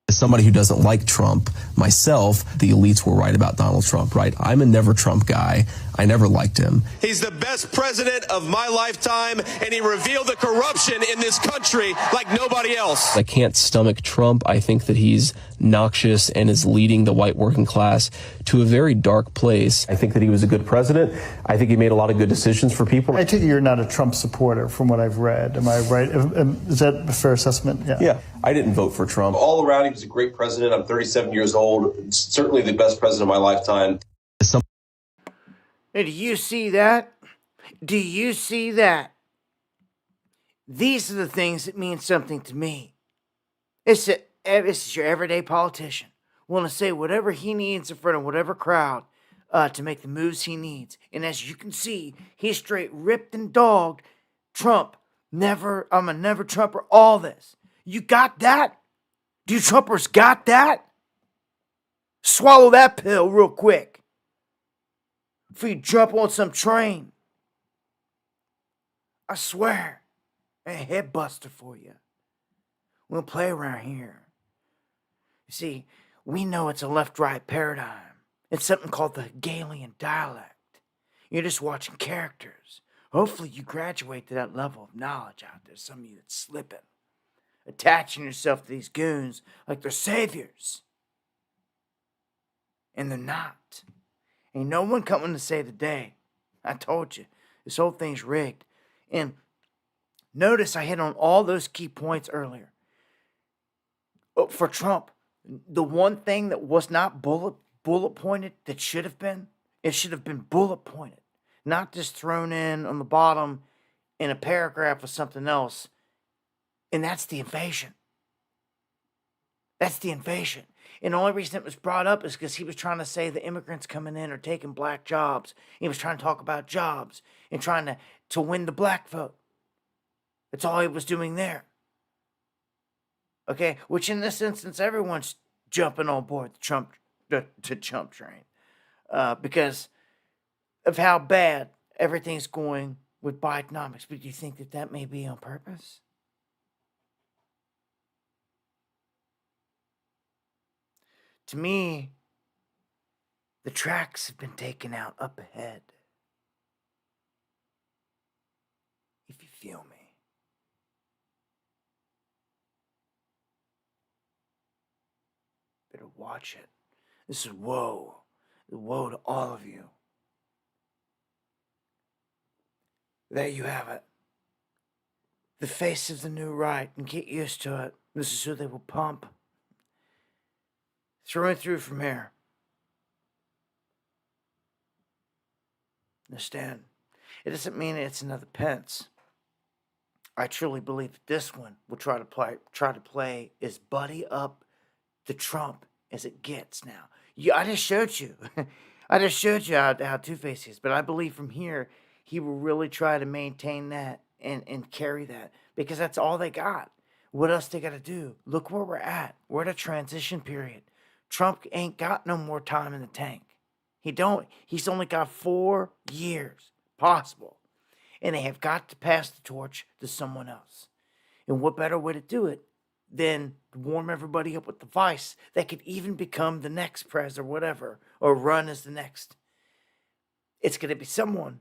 As somebody who doesn't like Trump, myself, the elites were right about Donald Trump, right? I'm a never Trump guy. I never liked him. He's the best president of my lifetime, and he revealed the corruption in this country like nobody else. I can't stomach Trump. I think that he's noxious and is leading the white working class to a very dark place. I think that he was a good president. I think he made a lot of good decisions for people. I take it you're not a Trump supporter from what I've read. Am I right? Is that a fair assessment? Yeah, I didn't vote for Trump. All around, he was a great president. I'm 37 years old. Certainly the best president of my lifetime. Hey, do you see that? Do you see that? These are the things that mean something to me. This is your everyday politician willing to say whatever he needs in front of whatever crowd to make the moves he needs. And as you can see, he's straight ripped and dogged Trump. I'm a never Trumper, all this. You got that? Do you Trumpers got that? Swallow that pill real quick before you jump on some train. I swear, a head buster for you. We don't play around here. You see, we know it's a left-right paradigm. It's something called the Hegelian dialect. You're just watching characters. Hopefully you graduate to that level of knowledge out there. Some of you that's slipping. Attaching yourself to these goons like they're saviors. And they're not. Ain't no one coming to save the day. I told you, this whole thing's rigged. And notice I hit on all those key points earlier. For Trump, the one thing that was not bullet pointed that should have been, it should have been bullet pointed. Not just thrown in on the bottom in a paragraph of something else. And that's the invasion. That's the invasion. And the only reason it was brought up is because he was trying to say the immigrants coming in are taking black jobs. He was trying to talk about jobs and trying to win the black vote. That's all he was doing there. Okay, which in this instance, everyone's jumping on board the Trump train because of how bad everything's going with Bidenomics. But do you think that may be on purpose? To me, the tracks have been taken out up ahead. If you feel me. watch it. This is woe. Woe to all of you. There you have it. The face of the new right, and get used to it. This is who they will pump. Through and through from here. Understand? It doesn't mean it's another Pence. I truly believe that this one will try to play as buddy up the Trump as it gets now. I just showed you. I just showed you how Two-Face is. But I believe from here, he will really try to maintain that and carry that. Because that's all they got. What else they got to do? Look where we're at. We're at a transition period. Trump ain't got no more time in the tank. He's only got 4 years possible. And they have got to pass the torch to someone else. And what better way to do it than warm everybody up with the vice that could even become the next pres or whatever, or run as the next. It's going to be someone.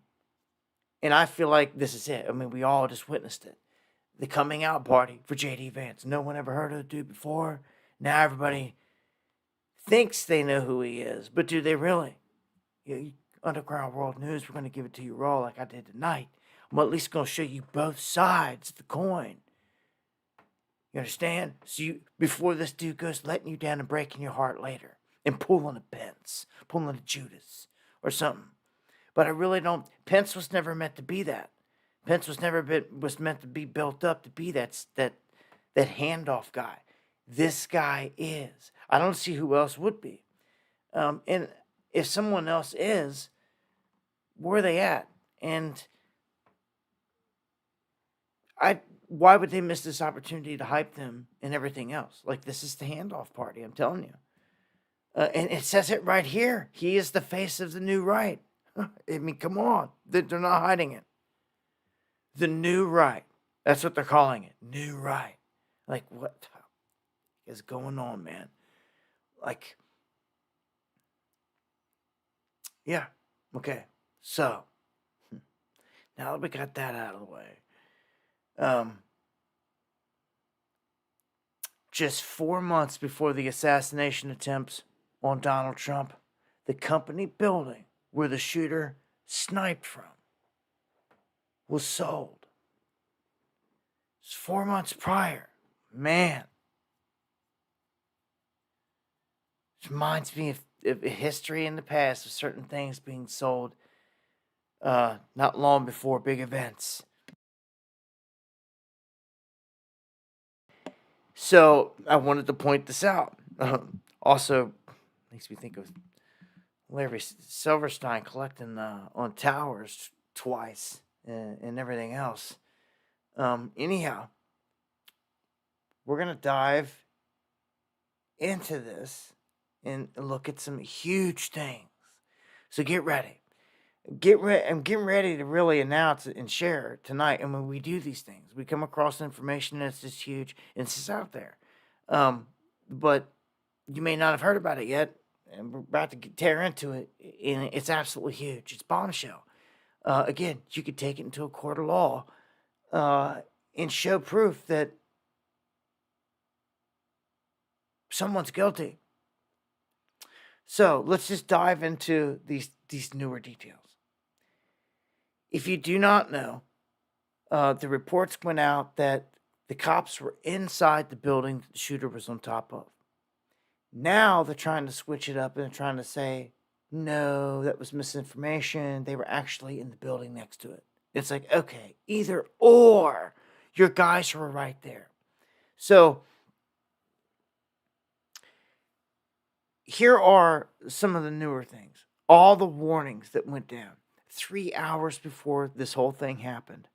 And I feel like this is it. I mean, we all just witnessed it. The coming out party for J.D. Vance. No one ever heard of the dude before. Now everybody thinks they know who he is. But do they really? Underground World News, we're going to give it to you raw like I did tonight. I'm at least going to show you both sides of the coin. You understand? So before this dude goes letting you down and breaking your heart later. And pulling a Pence. Pulling a Judas. Or something. But I really don't. Pence was never meant to be that. Pence was meant to be built up to be that handoff guy. This guy is. I don't see who else would be. And if someone else is, where are they at? And why would they miss this opportunity to hype them and everything else? Like, this is the handoff party, I'm telling you. And it says it right here. He is the face of the new right. I mean, come on. They're not hiding it. The new right. That's what they're calling it. New right. Like, what is going on, man? Like, yeah. Okay. So, now that we got that out of the way, just 4 months before the assassination attempts on Donald Trump, the company building where the shooter sniped from was sold. It's 4 months prior. Man. It reminds me of history in the past of certain things being sold not long before big events. So I wanted to point this out. Also, makes me think of Larry Silverstein collecting on towers twice and everything else. Anyhow, we're going to dive into this and look at some huge things. So get ready. I'm getting ready to really announce it and share it tonight. And when we do these things, we come across information that's just huge and it's just out there. But you may not have heard about it yet. And we're about to tear into it. And it's absolutely huge. It's bombshell. Again, you could take it into a court of law and show proof that someone's guilty. So let's just dive into these newer details. If you do not know, the reports went out that the cops were inside the building that the shooter was on top of. Now they're trying to switch it up and they're trying to say, no, that was misinformation. They were actually in the building next to it. It's like, okay, either or. Your guys were right there. So here are some of the newer things. All the warnings that went down 3 hours before this whole thing happened.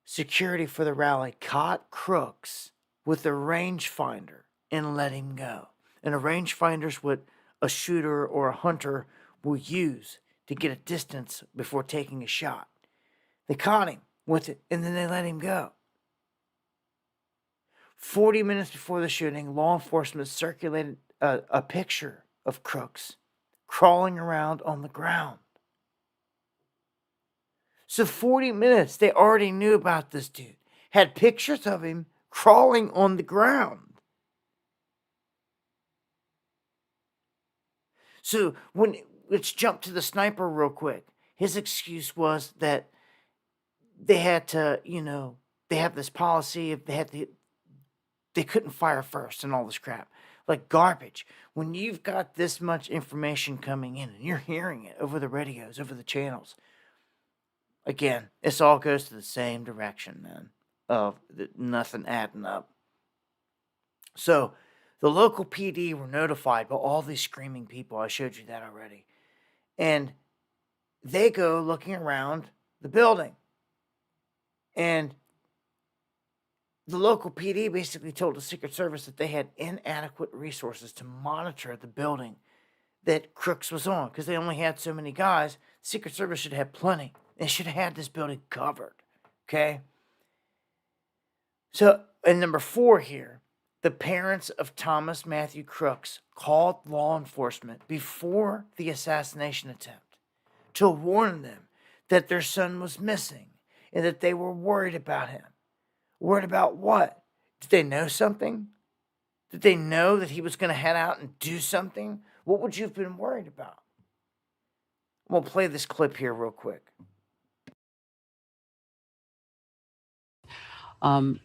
Security for the rally caught crooks with a rangefinder and let him go. And a rangefinder is what a shooter or a hunter will use to get a distance before taking a shot. They caught him with it, and then they let him go. 40 minutes before the shooting, law enforcement circulated a picture of crooks crawling around on the ground. So 40 minutes, they already knew about this dude. Had pictures of him crawling on the ground. So let's jump to the sniper real quick. His excuse was that they had to, they have this policy if they couldn't fire first and all this crap. Like garbage. When you've got this much information coming in and you're hearing it over the radios, over the channels, again, this all goes to the same direction, man, of nothing adding up. So the local PD were notified by all these screaming people. I showed you that already. And they go looking around the building. And the local PD basically told the Secret Service that they had inadequate resources to monitor the building that Crooks was on because they only had so many guys. The Secret Service should have plenty. They should have had this building covered. Okay? So, and number 4 here, the parents of Thomas Matthew Crooks called law enforcement before the assassination attempt to warn them that their son was missing and that they were worried about him. Worried about what? Did they know something? Did they know that he was going to head out and do something? What would you have been worried about? We'll play this clip here real quick.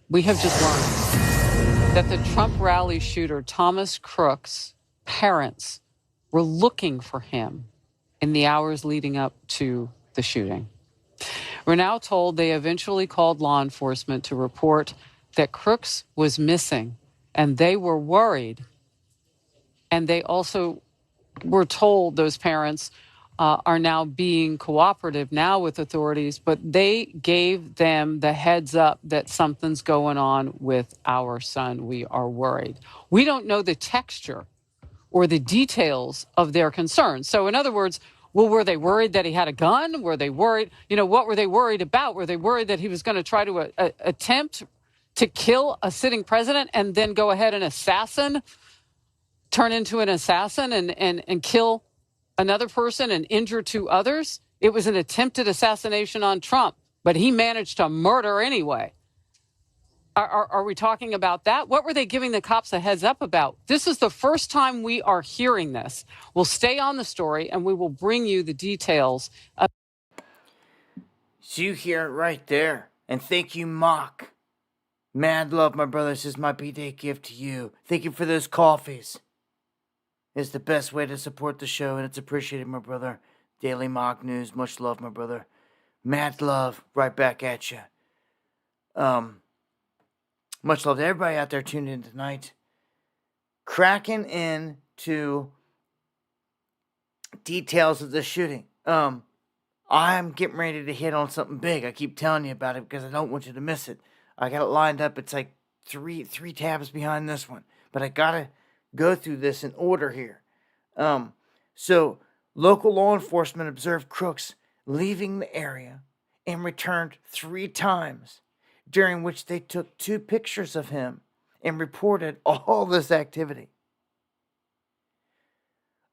We have just learned that the Trump rally shooter, Thomas Crooks' parents were looking for him in the hours leading up to the shooting. We're now told they eventually called law enforcement to report that Crooks was missing, and they were worried. And they also were told, those parents are now being cooperative now with authorities, but they gave them the heads up that something's going on with our son. We are worried. We don't know the texture or the details of their concerns. So in other words, well, were they worried that he had a gun? Were they worried? What were they worried about? Were they worried that he was going to try to attempt to kill a sitting president and then go ahead and turn into an assassin and kill another person and injure 2 others? It was an attempted assassination on Trump, but he managed to murder anyway. Are we talking about that? What were they giving the cops a heads up about? This is the first time we are hearing this. We'll stay on the story and we will bring you the details. So you hear it right there. And thank you, Mock. Mad love, my brother. This is my B-Day gift to you. Thank you for those coffees. It's the best way to support the show, and it's appreciated, my brother. Daily Mock News. Much love, my brother. Mad love. Right back at you. Much love to everybody out there tuned in tonight. Cracking into details of the shooting. I'm getting ready to hit on something big. I keep telling you about it because I don't want you to miss it. I got it lined up. It's like three tabs behind this one. But I got to go through this in order here. So, local law enforcement observed Crooks leaving the area and returned 3 times, during which they took 2 pictures of him and reported all this activity.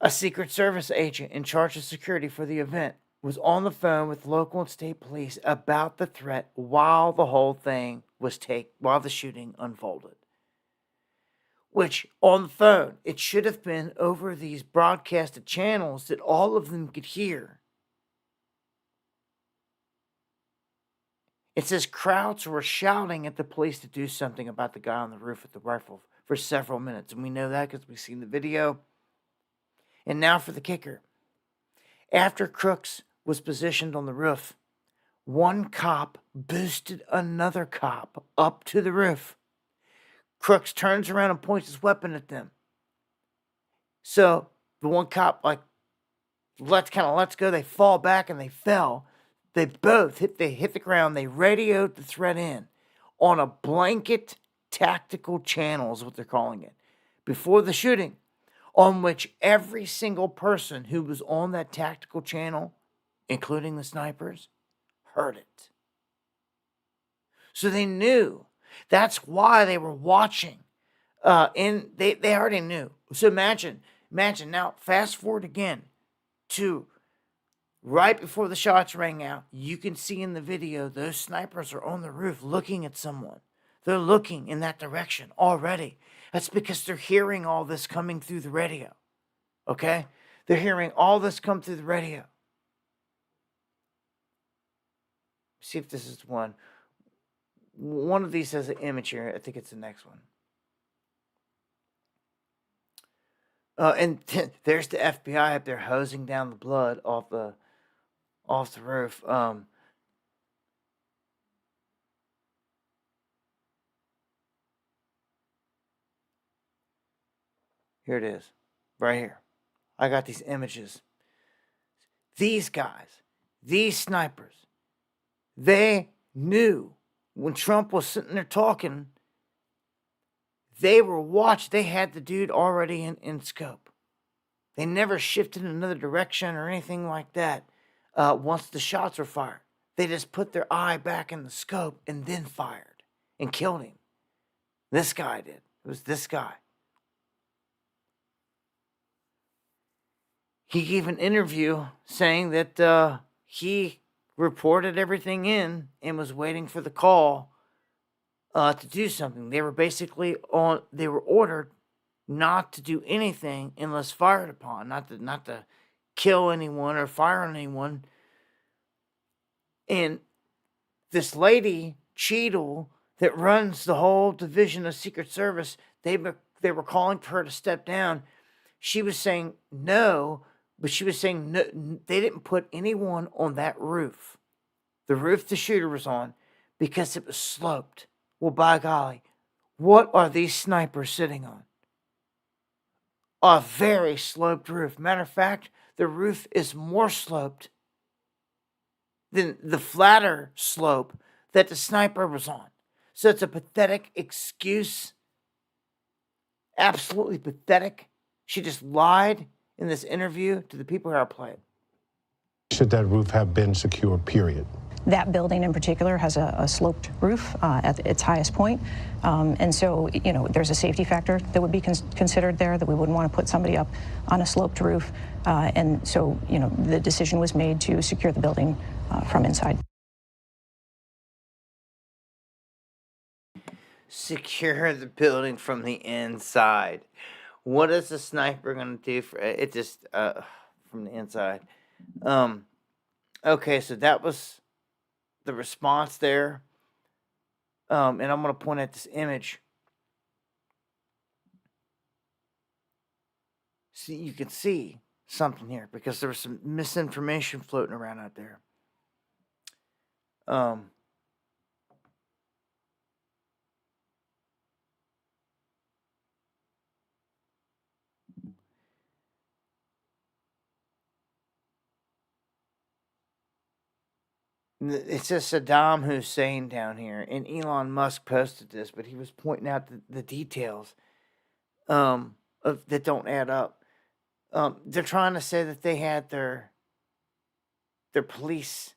A Secret Service agent in charge of security for the event was on the phone with local and state police about the threat while the whole thing while the shooting unfolded. Which, on the phone, it should have been over these broadcasted channels that all of them could hear. It says crowds were shouting at the police to do something about the guy on the roof with the rifle for several minutes. And we know that because we've seen the video. And now for the kicker. After Crooks was positioned on the roof, one cop boosted another cop up to the roof. Crooks turns around and points his weapon at them. So the one cop, lets go. They fall back and they fell. They both hit the ground. They radioed the threat in on a blanket tactical channel is what they're calling it, before the shooting, on which every single person who was on that tactical channel, including the snipers, heard it. So they knew. That's why they were watching. And they already knew. So imagine now, fast forward again to right before the shots rang out. You can see in the video, those snipers are on the roof looking at someone. They're looking in that direction already. That's because they're hearing all this coming through the radio. Okay? They're hearing all this come through the radio. See if this is one. One of these has an image here. I think it's the next one. And there's the FBI up there hosing down the blood off the roof. Here it is, right here. I got these images. These guys, these snipers, they knew when Trump was sitting there talking, they were watched. They had the dude already in scope. They never shifted in another direction or anything like that once the shots were fired. They just put their eye back in the scope and then fired and killed him. This guy did. It was this guy. He gave an interview saying that he reported everything in and was waiting for the call to do something. They were basically they were ordered not to do anything unless fired upon, not to kill anyone or fire on anyone. And this lady, Cheadle, that runs the whole division of Secret Service, they were calling for her to step down. She was saying no, but she was saying no, they didn't put anyone on that roof, the roof the shooter was on, because it was sloped. Well, by golly, what are these snipers sitting on? A very sloped roof. Matter of fact, the roof is more sloped than the flatter slope that the sniper was on. So it's a pathetic excuse. Absolutely pathetic. She just lied in this interview to the people who are playing. Should that roof have been secure, period? That building in particular has a sloped roof at its highest point. And so, there's a safety factor that would be considered there, that we wouldn't want to put somebody up on a sloped roof. And so, the decision was made to secure the building from inside. Secure the building from the inside. What is the sniper going to do for it? Just from the inside. Okay, so that was the response there. And I'm going to point at this image. See, you can see something here because there was some misinformation floating around out there. It says Saddam Hussein down here, and Elon Musk posted this, but he was pointing out the details that don't add up. They're trying to say that they had their police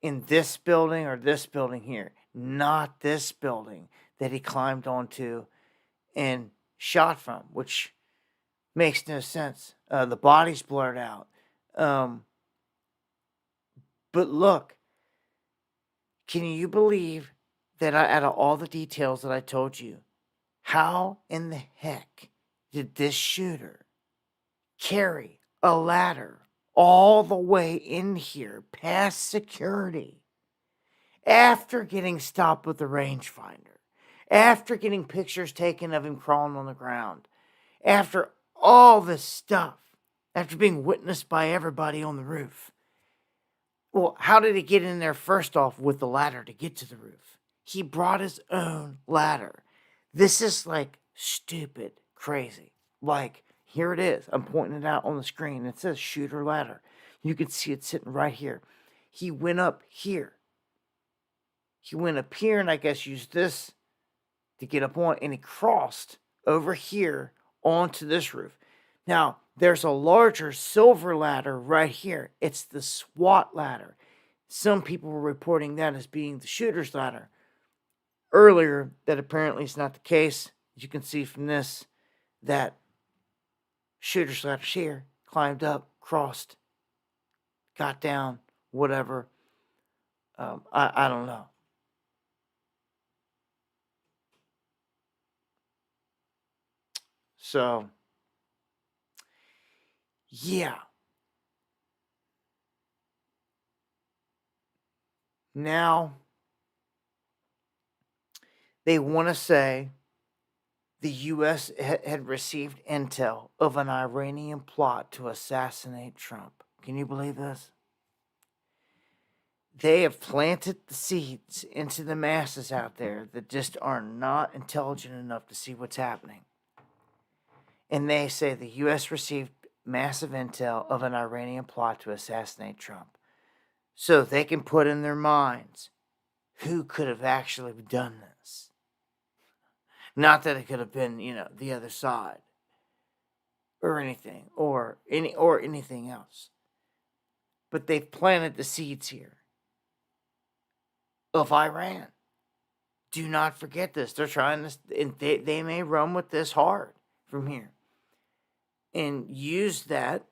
in this building or this building here, not this building that he climbed onto and shot from, which makes no sense. The body's blurred out. But look, can you believe that out of all the details that I told you, how in the heck did this shooter carry a ladder all the way in here past security after getting stopped with the rangefinder, after getting pictures taken of him crawling on the ground, after all this stuff, after being witnessed by everybody on the roof? Well, how did he get in there first off with the ladder to get to the roof? He brought his own ladder. This is like stupid crazy. Like, here it is. I'm pointing it out on the screen. It says shooter ladder. You can see it sitting right here. He went up here. He went up here and I guess used this to get up on, and he crossed over here onto this roof. Now, there's a larger silver ladder right here. It's the SWAT ladder. Some people were reporting that as being the shooter's ladder. Earlier, that apparently is not the case. As you can see from this, that shooter's ladder here, climbed up, crossed, got down, whatever. I don't know. So, Yeah. Now, they want to say the U.S. had received intel of an Iranian plot to assassinate Trump. Can you believe this? They have planted the seeds into the masses out there that just are not intelligent enough to see what's happening. And they say the U.S. received massive intel of an Iranian plot to assassinate Trump. So they can put in their minds who could have actually done this. Not that it could have been, the other side or anything or anything else. But they've planted the seeds here of Iran. Do not forget this. They're trying to, and they may run with this hard from here and use that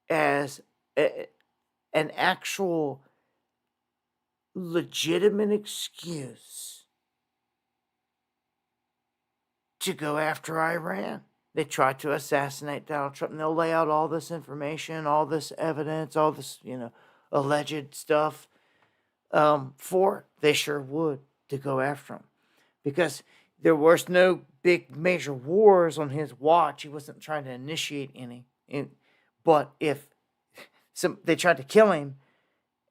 as an actual legitimate excuse to go after Iran. They try to assassinate Donald Trump, and they'll lay out all this information, all this evidence, all this, alleged stuff for it. They sure would to go after him. Because there was no big major wars on his watch. He wasn't trying to initiate any. But if they tried to kill him,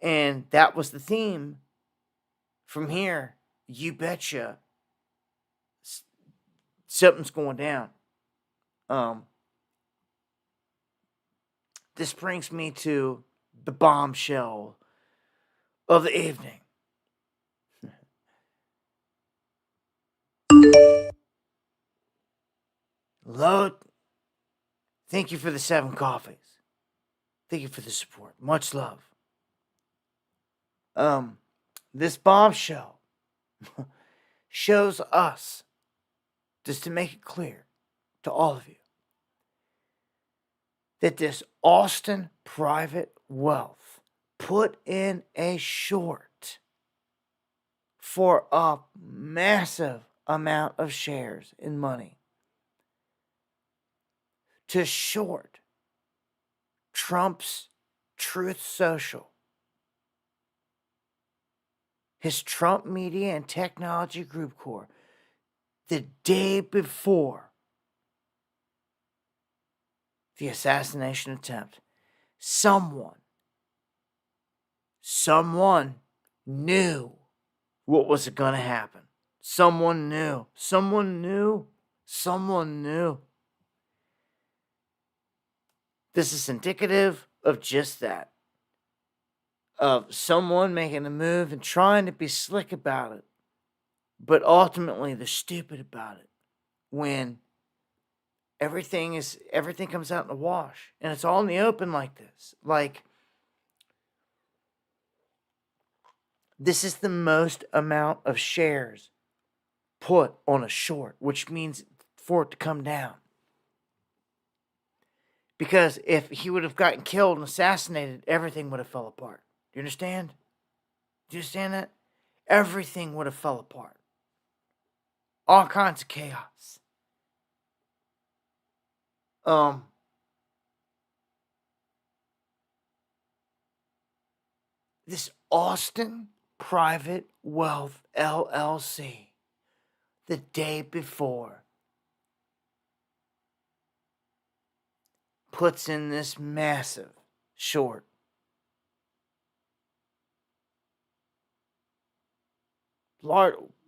and that was the theme from here, you betcha something's going down. This brings me to the bombshell of the evening. Lord, thank you for the 7 coffees. Thank you for the support. Much love. This bombshell shows us, just to make it clear to all of you, that this Austin Private Wealth put in a short for a massive amount of shares in money to short Trump's Truth Social, his Trump Media and Technology Group Corp, the day before the assassination attempt. Someone knew what was going to happen. Someone knew. This is indicative of just that. Of someone making a move and trying to be slick about it. But ultimately, they're stupid about it. When everything comes out in the wash. And it's all in the open like this. Like, this is the most amount of shares put on a short, which means for it to come down. Because if he would have gotten killed and assassinated, everything would have fell apart. Do you understand? Do you understand that? Everything would have fell apart. All kinds of chaos. This Austin Private Wealth LLC, the day before, puts in this massive short.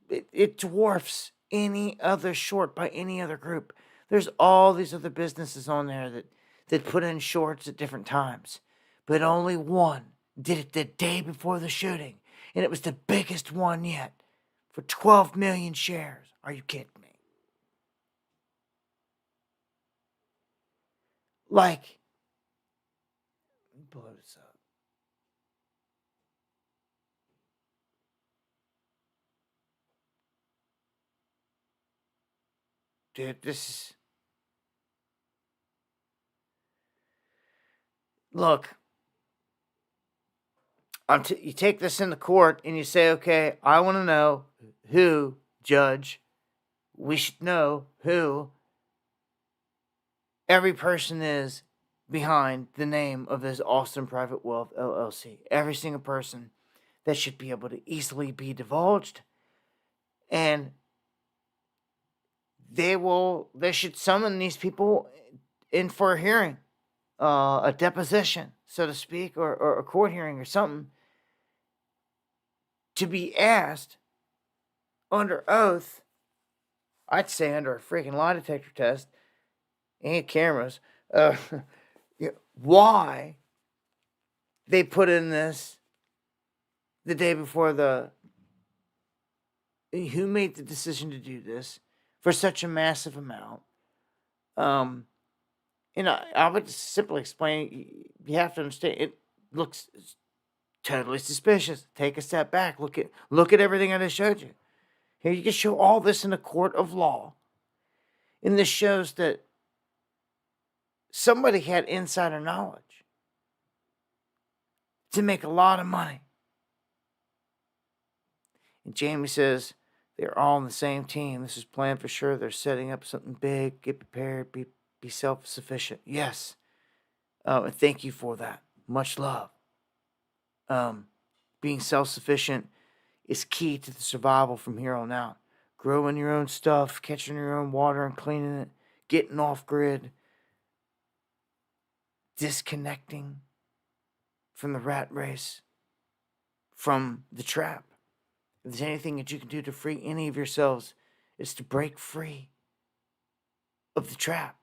It dwarfs any other short by any other group. There's all these other businesses on there that put in shorts at different times. But only one did it the day before the shooting. And it was the biggest one yet. For 12 million shares. Are you kidding me? Like, let me blow this up. Dude, this is... Look, you take this into court and you say, okay, I want to know who, judge, we should know who every person is behind the name of this Austin Private Wealth LLC. Every single person that should be able to easily be divulged. And they should summon these people in for a hearing, a deposition, so to speak, or a court hearing or something, to be asked under oath, I'd say under a freaking lie detector test and cameras, why they put in this the day before who made the decision to do this for such a massive amount. I would just simply explain, you have to understand, it looks totally suspicious. Take a step back. Look at everything I just showed you. Here, you can show all this in a court of law. And this shows that somebody had insider knowledge to make a lot of money. And Jamie says they're all on the same team. This is planned for sure. They're setting up something big. Get prepared. Be self-sufficient. Yes. And thank you for that. Much love. Being self-sufficient is key to the survival from here on out. Growing your own stuff, catching your own water and cleaning it, getting off grid, disconnecting from the rat race, from the trap. If there's anything that you can do to free any of yourselves, it's to break free of the trap.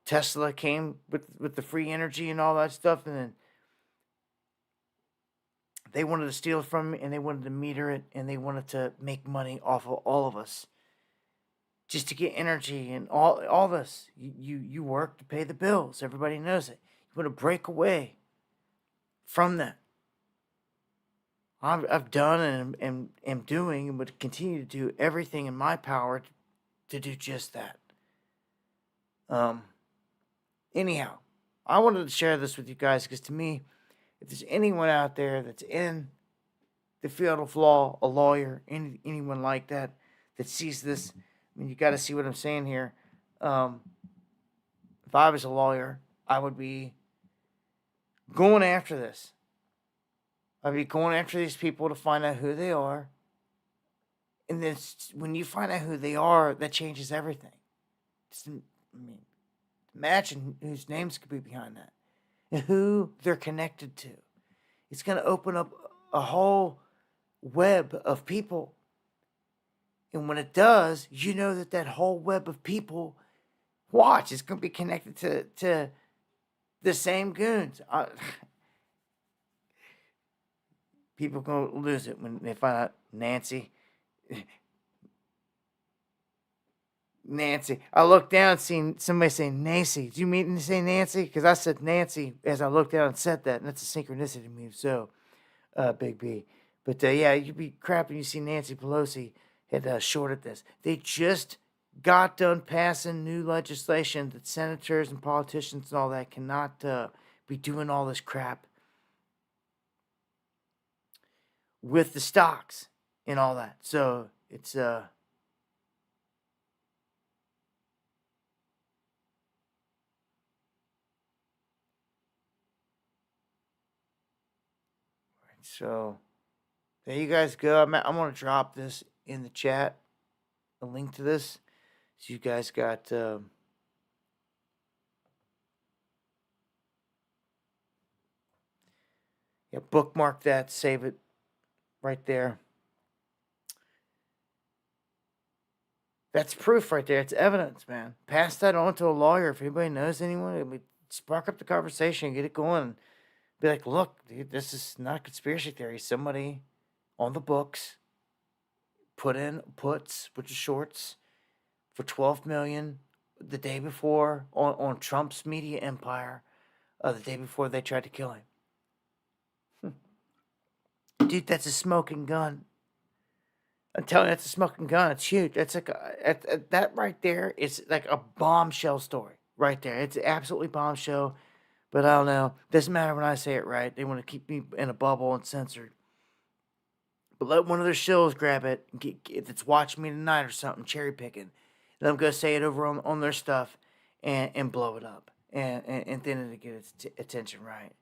Tesla came with the free energy and all that stuff, and then they wanted to steal from me, and they wanted to meter it, and they wanted to make money off of all of us, just to get energy and all this. You work to pay the bills. Everybody knows it. You want to break away from that. I've done and am doing and would continue to do everything in my power to do just that. Anyhow, I wanted to share this with you guys because to me, if there's anyone out there that's in the field of law, a lawyer, anyone like that sees this, I mean, you got to see what I'm saying here. If I was a lawyer, I would be going after this. I'd be going after these people to find out who they are. And then when you find out who they are, that changes everything. Imagine whose names could be behind that and who they're connected to. It's going to open up a whole web of people. And when it does, you know that whole web of people, watch, it's going to be connected to the same goons. People going to lose it when they find out Nancy. I looked down and seen somebody say Nancy. Did you mean to say Nancy? Because I said Nancy as I looked down and said that. And that's a synchronicity move. So, Big B. But yeah, you'd be crapping you see Nancy Pelosi had shorted this. They just got done passing new legislation that senators and politicians and all that cannot be doing all this crap with the stocks and all that. So it's so there you guys go. I'm going to drop this in the chat, a link to this. So you guys got bookmark that, save it right there. That's proof right there. It's evidence, man. Pass that on to a lawyer. If anybody knows anyone, spark up the conversation, get it going. Be like, look, dude, this is not conspiracy theory. Somebody on the books put in puts, which is shorts, for $12 million the day before on Trump's media empire, the day before they tried to kill him. Dude, that's a smoking gun. I'm telling you, that's a smoking gun. It's huge. That's like that right there is like a bombshell story right there. It's absolutely bombshell. But I don't know. Doesn't matter when I say it right. They want to keep me in a bubble and censored. But let one of their shills grab it. If it's watching me tonight or something, cherry picking. Let them go say it over on their stuff. and blow it up, and then it'll get its attention right.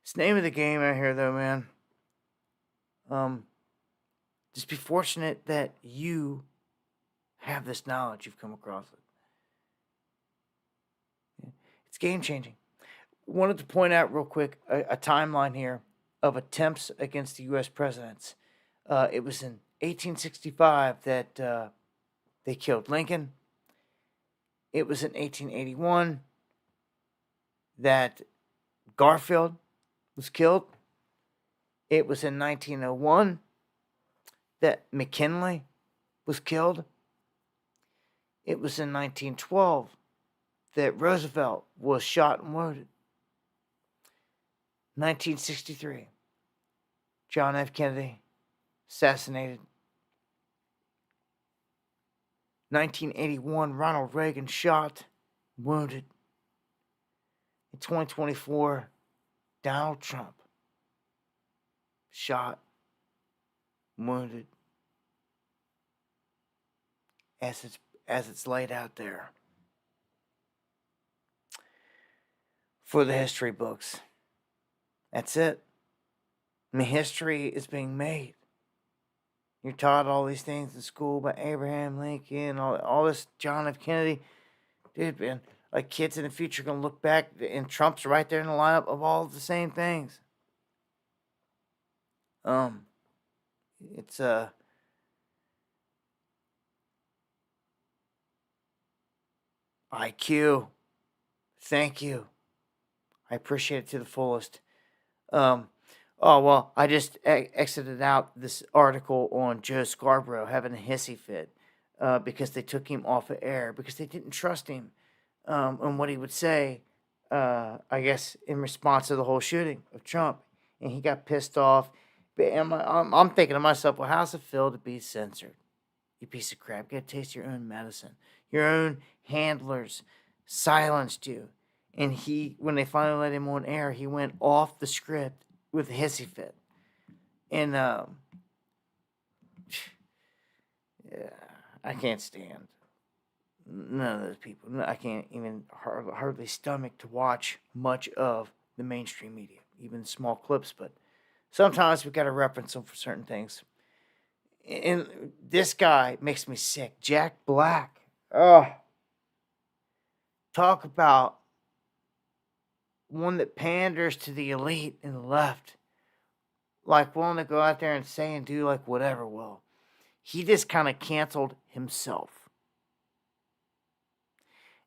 It's the name of the game out here, though, man. Just be fortunate that you have this knowledge. You've come across it. It's game changing. Wanted to point out real quick a timeline here of attempts against the U.S. presidents. It was in 1865 that they killed Lincoln. It was in 1881 that Garfield was killed. It was in 1901 that McKinley was killed. It was in 1912 that Roosevelt was shot and wounded. 1963, John F. Kennedy assassinated. 1981, Ronald Reagan shot, wounded. In 2024, Donald Trump shot, wounded. As it's laid out there for the history books. That's it. I mean, history is being made. You're taught all these things in school by Abraham Lincoln, all this John F. Kennedy. Dude, man, like kids in the future are going to look back and Trump's right there in the lineup of all the same things. It's IQ. Thank you. I appreciate it to the fullest. Oh, well, I just exited out this article on Joe Scarborough having a hissy fit because they took him off of air because they didn't trust him on what he would say, I guess, in response to the whole shooting of Trump. And he got pissed off. But I'm thinking to myself, well, how's it feel to be censored? You piece of crap. You got to taste your own medicine. Your own handlers silenced you. And when they finally let him on air, he went off the script with a hissy fit. And, yeah, I can't stand none of those people. I can't even hardly stomach to watch much of the mainstream media, even small clips. But sometimes we've got to reference them for certain things. And this guy makes me sick. Jack Black. Oh. Talk about one that panders to the elite and the left. Like willing to go out there and say and do like whatever. Well, he just kind of canceled himself.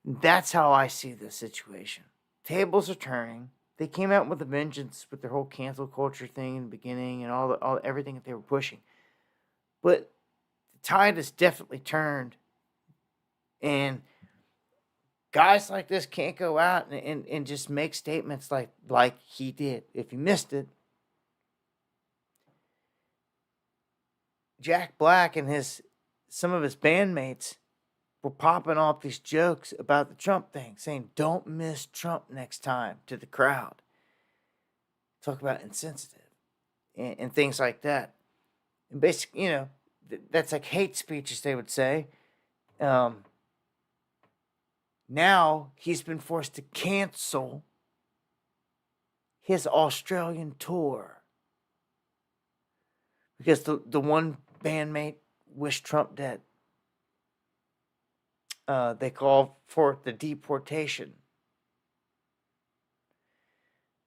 That's how I see this situation. Tables are turning. They came out with a vengeance with their whole cancel culture thing in the beginning and all everything that they were pushing. But the tide has definitely turned. And guys like this can't go out and just make statements like he did. If you missed it, Jack Black and some of his bandmates were popping off these jokes about the Trump thing, saying, don't miss Trump next time to the crowd. Talk about insensitive and things like that. And basically, that's like hate speech, as they would say. Now he's been forced to cancel his Australian tour because the one bandmate wished Trump dead. They call for the deportation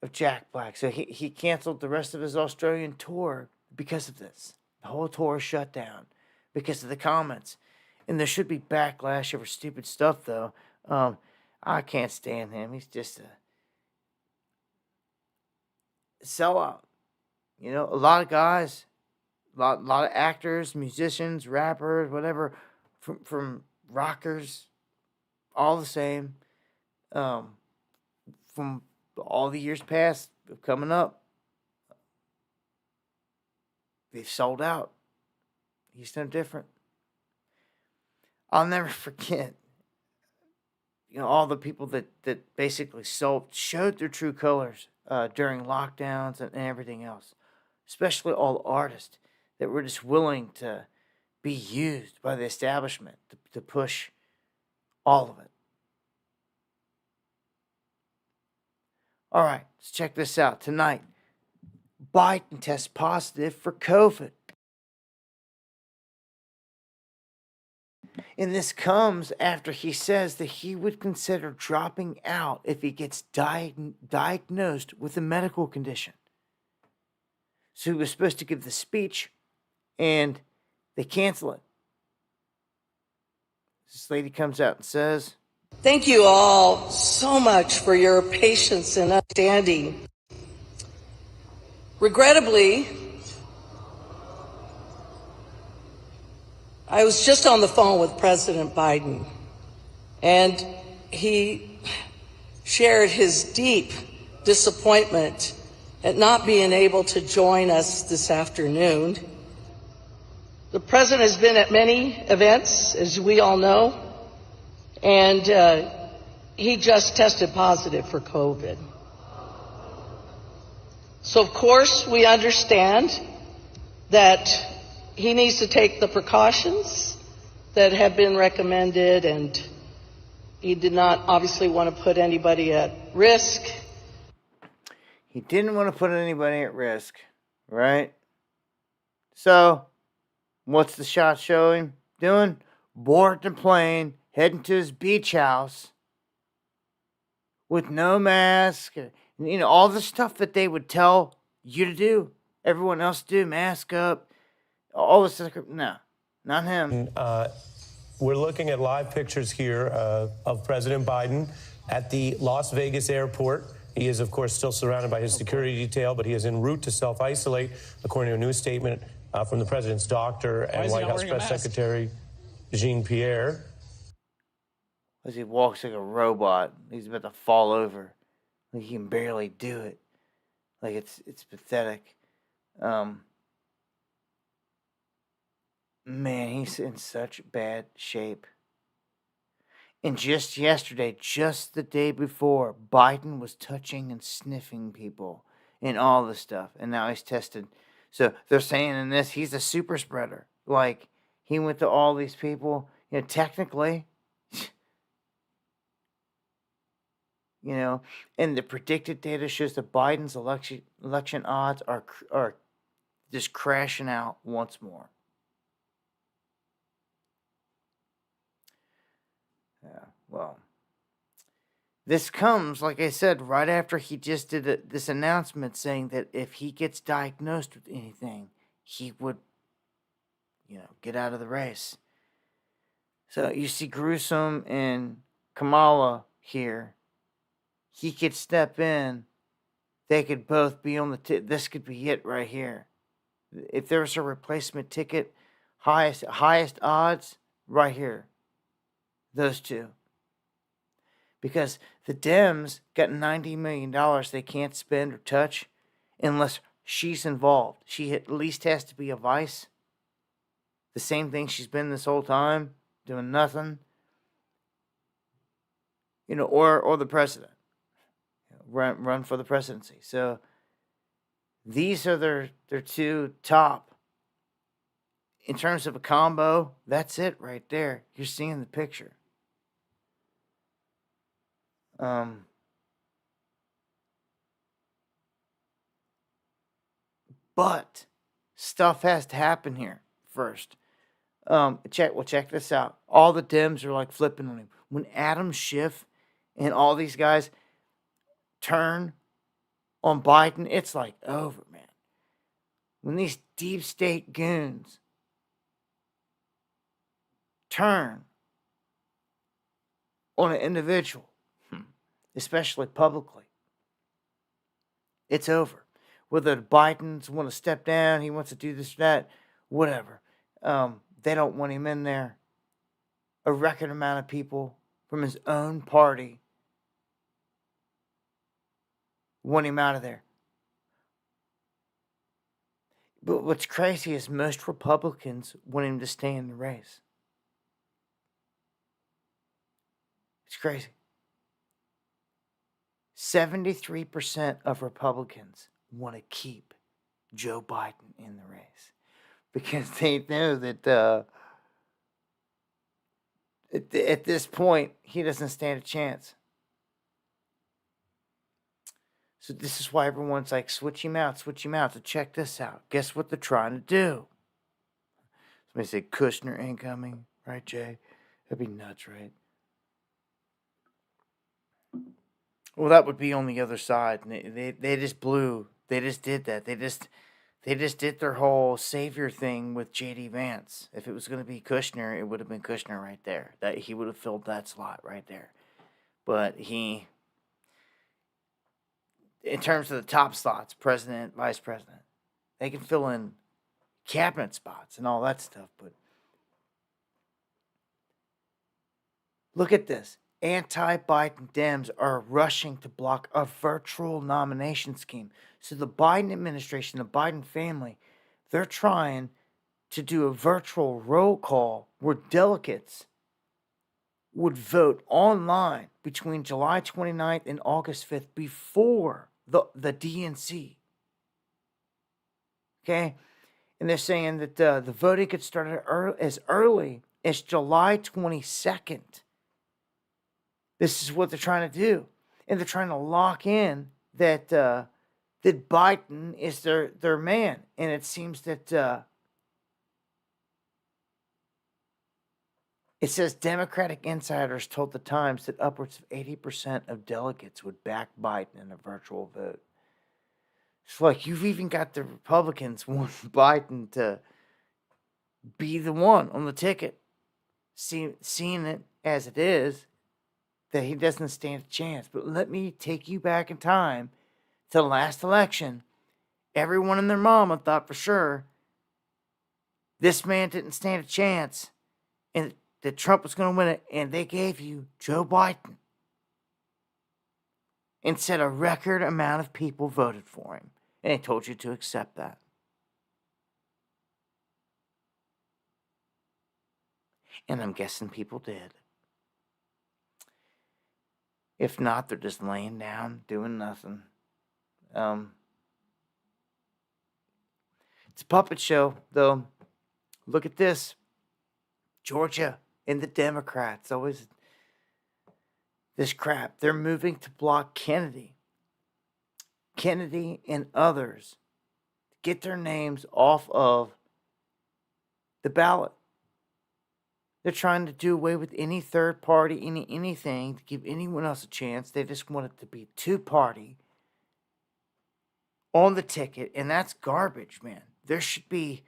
of Jack Black. So he canceled the rest of his Australian tour because of this. The whole tour shut down because of the comments. And there should be backlash over stupid stuff, though. I can't stand him. He's just a sellout. A lot of guys, a lot of actors, musicians, rappers, whatever, from rockers, all the same, from all the years past coming up, they've sold out. He's no different. I'll never forget, all the people that basically showed their true colors during lockdowns and everything else, especially all artists that were just willing to be used by the establishment to push all of it. All right, let's check this out. Tonight, Biden tests positive for COVID. And this comes after he says that he would consider dropping out if he gets diagnosed with a medical condition. So he was supposed to give the speech, and they cancel it. This lady comes out and says, "Thank you all so much for your patience and understanding. Regrettably, I was just on the phone with President Biden, and he shared his deep disappointment at not being able to join us this afternoon. The president has been at many events, as we all know, and he just tested positive for COVID. So, of course, we understand that he needs to take the precautions that have been recommended, and he did not obviously want to put anybody at risk. He didn't want to put anybody at risk, right? So, what's the shot showing? Doing? Boarding a plane, heading to his beach house with no mask, you know, all the stuff that they would tell you to do, everyone else to do, mask up, all this stuff. No, not him. We're looking at live pictures here of President Biden at the Las Vegas airport. He is, of course, still surrounded by his security detail, but he is en route to self-isolate, according to a new statement from the president's doctor and White House Press Secretary Jean-Pierre. As he walks like a robot, he's about to fall over. Like he can barely do it. Like it's pathetic. Man, he's in such bad shape. And just yesterday, just the day before, Biden was touching and sniffing people and all this stuff. And now he's tested. So they're saying in this, he's a super spreader. Like, he went to all these people. You know, technically, you know, and the predicted data shows that Biden's election odds are just crashing out once more. Yeah, well, this comes, like I said, right after he just did this announcement saying that if he gets diagnosed with anything, he would, you know, get out of the race. So you see Gruesome and Kamala here. He could step in. They could both be on the this could be it right here. If there was a replacement ticket, highest odds, right here. Those two. Because the Dems got $90 million they can't spend or touch unless she's involved. She at least has to be a vice. The same thing she's been this whole time, doing nothing. You know, or the president. Run for the presidency. So these are their two top. In terms of a combo, that's it right there. You're seeing the picture. But stuff has to happen here first. Check this out. All the Dems are like flipping on him. When Adam Schiff and all these guys turn on Biden, it's like over, man. When these deep state goons turn on an individual, especially publicly, it's over. Whether Biden's want to step down, he wants to do this or that, whatever. They don't want him in there. A record amount of people from his own party want him out of there. But what's crazy is most Republicans want him to stay in the race. It's crazy. 73% of Republicans want to keep Joe Biden in the race. because they know that at this point he doesn't stand a chance. So this is why everyone's like, switch him out, switch him out. So check this out. Guess what they're trying to do? Somebody said Kushner incoming, right, Jay? That'd be nuts, right? Well, that would be on the other side. And they just blew. They just did that. They just did their whole savior thing with J.D. Vance. If it was going to be Kushner, it would have been Kushner right there. That he would have filled that slot right there. But he, in terms of the top slots, president, vice president, they can fill in cabinet spots and all that stuff. But look at this. Anti-Biden Dems are rushing to block a virtual nomination scheme. So the Biden administration, the Biden family, they're trying to do a virtual roll call where delegates would vote online between July 29th and August 5th before the DNC. Okay? And they're saying that the voting could start as early as July 22nd. This is what they're trying to do. And they're trying to lock in that that Biden is their man. And it seems that it says Democratic insiders told the Times that upwards of 80% of delegates would back Biden in a virtual vote. It's like you've even got the Republicans wanting Biden to be the one on the ticket. Seeing it as it is, that he doesn't stand a chance. But let me take you back in time to the last election. Everyone and their mama thought for sure this man didn't stand a chance and that Trump was going to win it, and they gave you Joe Biden. And said a record amount of people voted for him. And they told you to accept that. And I'm guessing people did. If not, they're just laying down, doing nothing. It's a puppet show, though. Look at this. Georgia and the Democrats. Always this crap. They're moving to block Kennedy. Kennedy and others. Get their names off of the ballot. They're trying to do away with any third party, anything to give anyone else a chance. They just want it to be two-party on the ticket, and that's garbage, man. There should be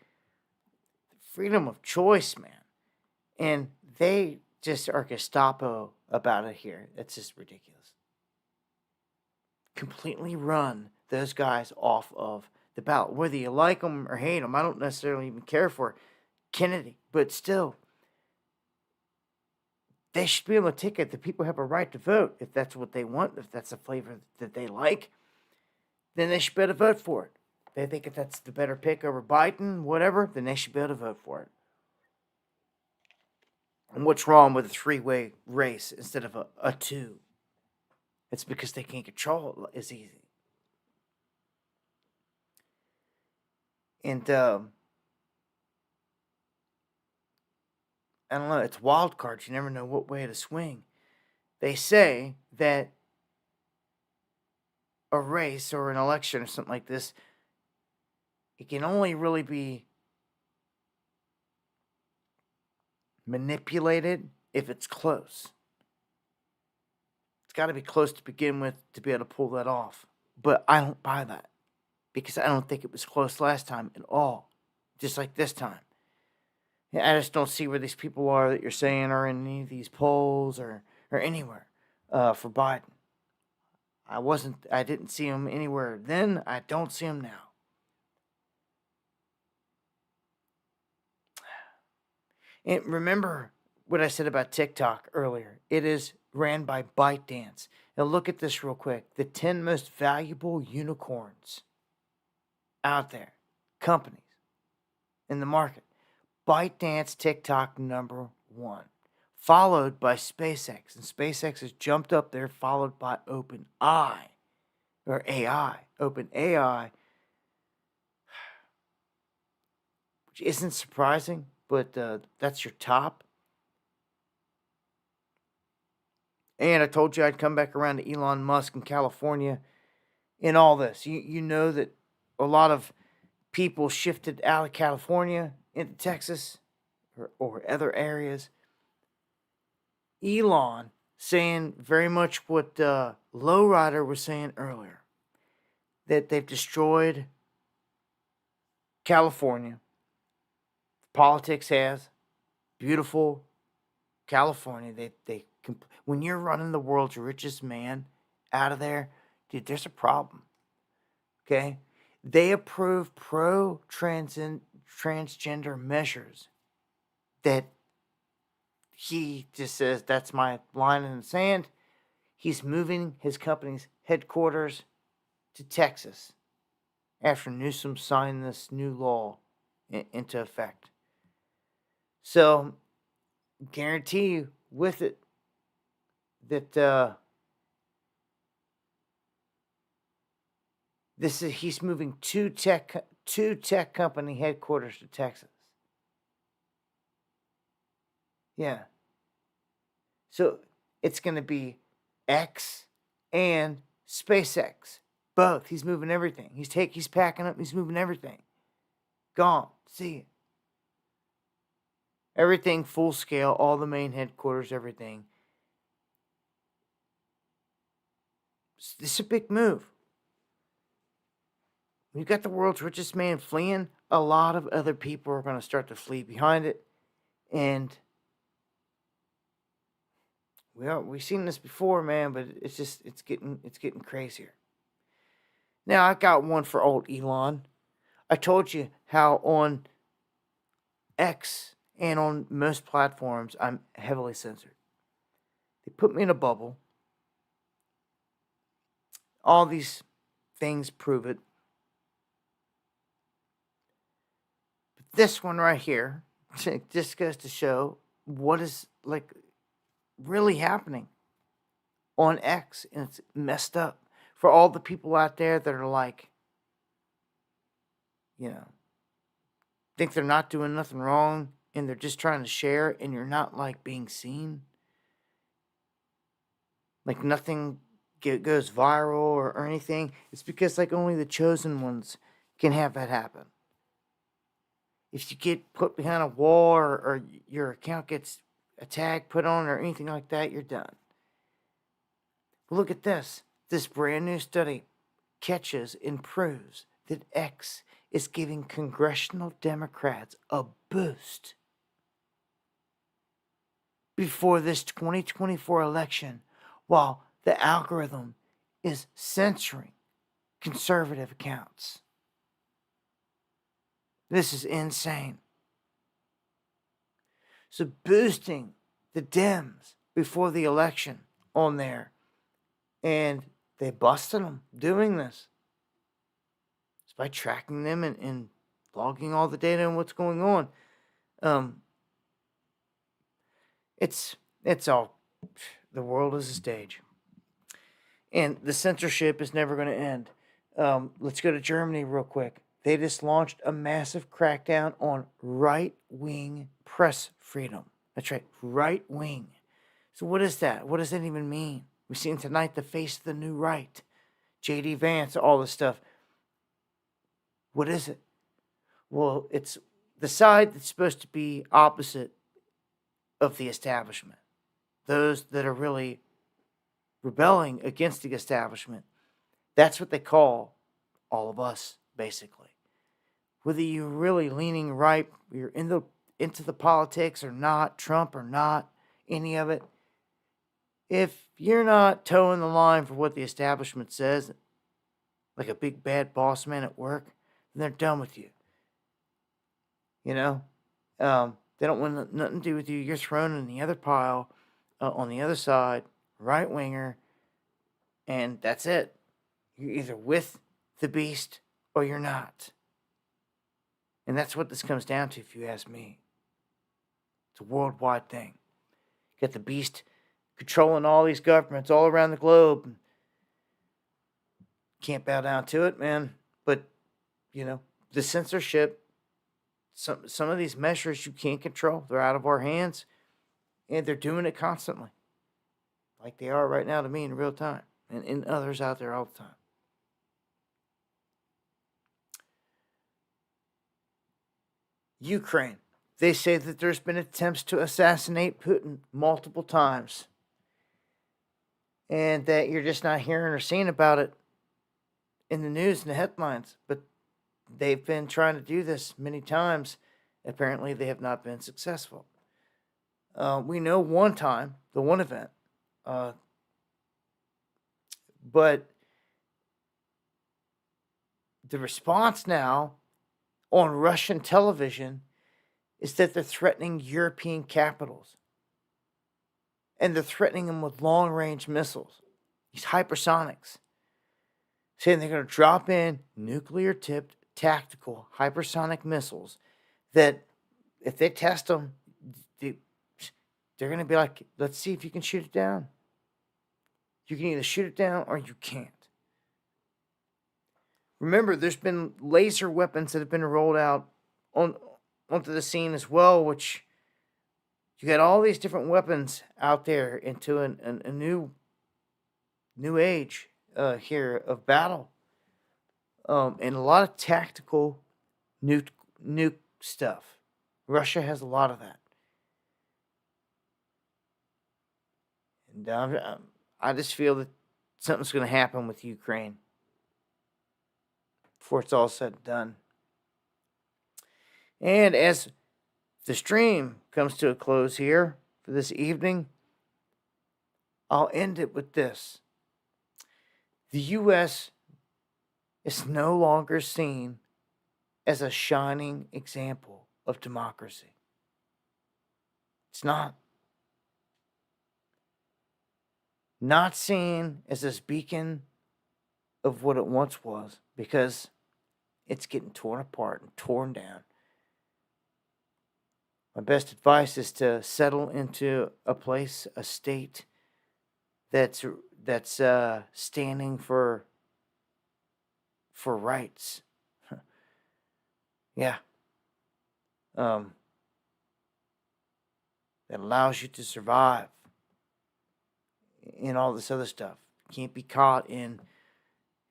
freedom of choice, man. And they just are Gestapo about it here. It's just ridiculous. Completely run those guys off of the ballot. Whether you like them or hate them, I don't necessarily even care for Kennedy, but still, they should be on the ticket. The people have a right to vote. If that's what they want, if that's a flavor that they like, then they should be able to vote for it. They think if that's the better pick over Biden, whatever, then they should be able to vote for it. And what's wrong with a three-way race instead of a two? It's because they can't control it as easy. And I don't know, it's wild cards. You never know what way to swing. They say that a race or an election or something like this, it can only really be manipulated if it's close. It's got to be close to begin with to be able to pull that off. But I don't buy that because I don't think it was close last time at all, just like this time. I just don't see where these people are that you're saying are in any of these polls or anywhere for Biden. I didn't see him anywhere then. I don't see him now. And remember what I said about TikTok earlier. It is ran by ByteDance. Now look at this real quick. The 10 most valuable unicorns out there. Companies in the market. ByteDance, TikTok, number 1. Followed by SpaceX. And SpaceX has jumped up there, followed by OpenAI. Or AI. OpenAI. which isn't surprising, but that's your top. And I told you I'd come back around to Elon Musk in California in all this. You know that a lot of people shifted out of California into Texas or other areas. Elon saying very much what Lowrider was saying earlier, that they've destroyed California. Politics has beautiful California. When you're running the world's richest man out of there, dude, there's a problem. Okay, they approve transgender measures that he just says that's my line in the sand. He's moving his company's headquarters to Texas after Newsom signed this new law into effect. So, guarantee you with it that he's moving two tech company headquarters to Texas. Yeah. So it's going to be X and SpaceX. Both. He's moving everything. He's packing up. He's moving everything. Gone. See it. Everything full scale. All the main headquarters. Everything. This is a big move. When you got the world's richest man fleeing, a lot of other people are going to start to flee behind it, and we've seen this before, man. But it's getting crazier. Now I got one for old Elon. I told you how on X and on most platforms I'm heavily censored. They put me in a bubble. All these things prove it. But this one right here just goes to show what is like really happening on X, and it's messed up for all the people out there that are like, think they're not doing nothing wrong and they're just trying to share, and you're not like being seen. Like nothing goes viral or anything. It's because like only the chosen ones can have that happen. If you get put behind a wall or your account gets a tag put on or anything like that, you're done. But look at this. This brand new study catches and proves that X is giving congressional Democrats a boost before this 2024 election, while the algorithm is censoring conservative accounts. This is insane. So boosting the Dems before the election on there, and they busted them doing this. It's by tracking them and logging all the data and what's going on. It's all, the world is a stage. And the censorship is never going to end. Let's go to Germany real quick. They just launched a massive crackdown on right-wing press freedom. That's right, right-wing. So what is that? What does that even mean? We've seen tonight the face of the new right. J.D. Vance, all this stuff. What is it? Well, it's the side that's supposed to be opposite of the establishment. Those that are really rebelling against the establishment. That's what they call all of us, basically. Whether you're really leaning right, you're into the politics or not, Trump or not, any of it. If you're not towing the line for what the establishment says, like a big bad boss man at work, then they're done with you. They don't want nothing to do with you. You're thrown in the other pile, on the other side, right winger, and that's it. You're either with the beast or you're not. And that's what this comes down to, if you ask me. It's a worldwide thing. You got the beast controlling all these governments all around the globe. Can't bow down to it, man. But, the censorship some of these measures you can't control. They're out of our hands, and they're doing it constantly, like they are right now to me in real time, and others out there all the time. Ukraine. They say that there's been attempts to assassinate Putin multiple times, and that you're just not hearing or seeing about it in the news and the headlines. But they've been trying to do this many times. Apparently, they have not been successful. We know one time, the one event, but the response now on Russian television is that they're threatening European capitals. And they're threatening them with long-range missiles, these hypersonics, saying they're going to drop in nuclear-tipped tactical hypersonic missiles that, if they test them, they're going to be like, let's see if you can shoot it down. You can either shoot it down or you can't. Remember, there's been laser weapons that have been rolled out onto the scene as well, which you got all these different weapons out there into a new age here of battle, and a lot of tactical nuke stuff. Russia has a lot of that, and I just feel that something's going to happen with Ukraine before it's all said and done. And as the stream comes to a close here for this evening, I'll end it with this. The U.S. is no longer seen as a shining example of democracy. It's not. Not seen as this beacon of what it once was, because it's getting torn apart and torn down. My best advice is to settle into a place, a state that's standing for rights. Yeah. That allows you to survive in all this other stuff. You can't be caught in,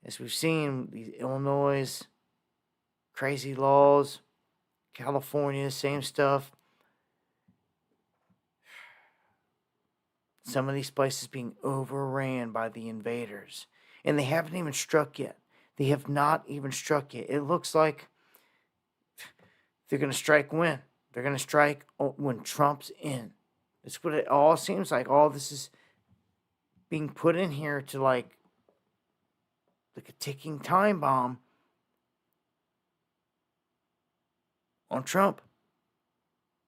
as we've seen, these Illinois crazy laws, California, same stuff. Some of these places being overran by the invaders. And they haven't even struck yet. They have not even struck yet. It looks like they're going to strike when? They're going to strike when Trump's in. That's what it all seems like. All this is being put in here to like a ticking time bomb on Trump.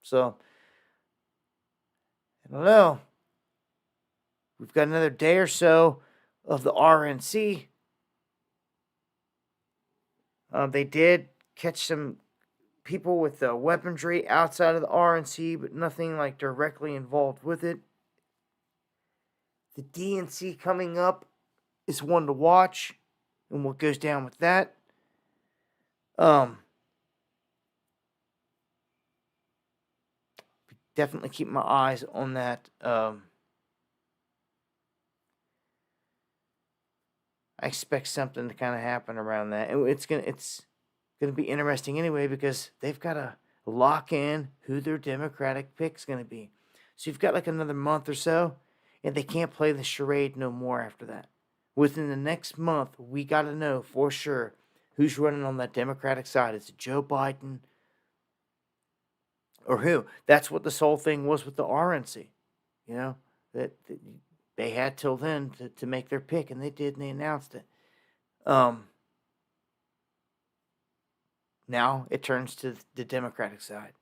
So, I don't know. We've got another day or so of the RNC. They did catch some people with weaponry outside of the RNC, but nothing like directly involved with it. The DNC coming up is one to watch, and what goes down with that. Definitely keep my eyes on that. I expect something to kind of happen around that. And it's gonna be interesting anyway, because they've got to lock in who their Democratic pick's gonna be. So you've got like another month or so, and they can't play the charade no more after that. Within the next month, we got to know for sure who's running on that Democratic side. Is it Joe Biden or who? That's what this whole thing was with the RNC. You know, that they had till then to make their pick, and they did, and they announced it. Now it turns to the Democratic side.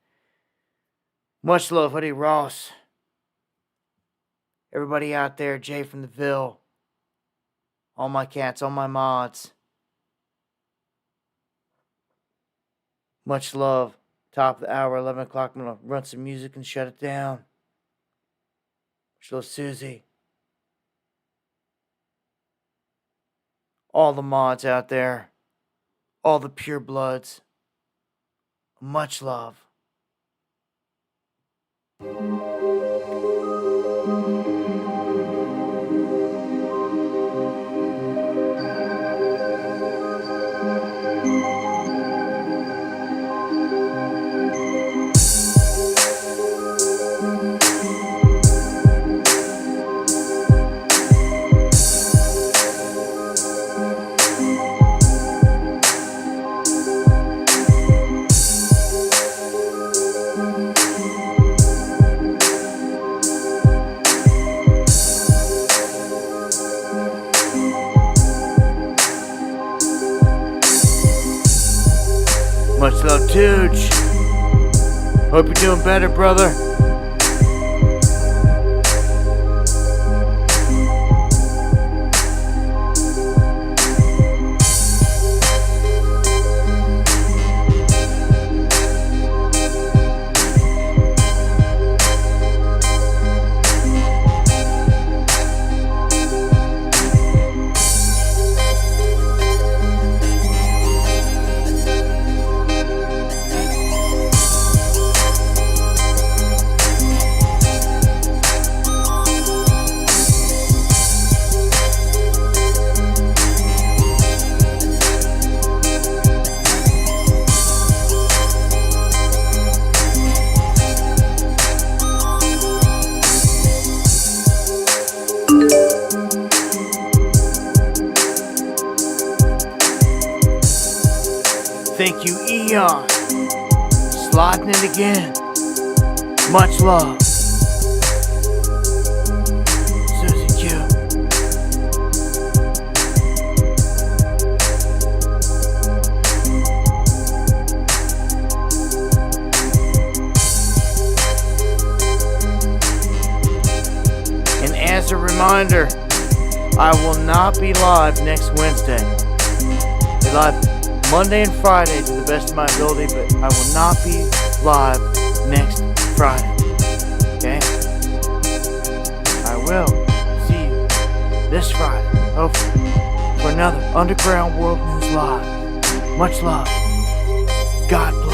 Much love, Hoodie Ross. Everybody out there, Jay from the Ville. All my cats, all my mods. Much love. Top of the hour, 11 o'clock. I'm going to run some music and shut it down. Much love, Susie. All the mods out there. All the pure bloods. Much love. Much love, Tooch. Hope you're doing better, brother. Thank you, Eon. Sliding it again. Much love. Susie Q. And as a reminder, I will not be live next Wednesday. Be live Monday and Friday to the best of my ability, but I will not be live next Friday. Okay? I will see you this Friday, hopefully, for another Underground World News Live. Much love. God bless.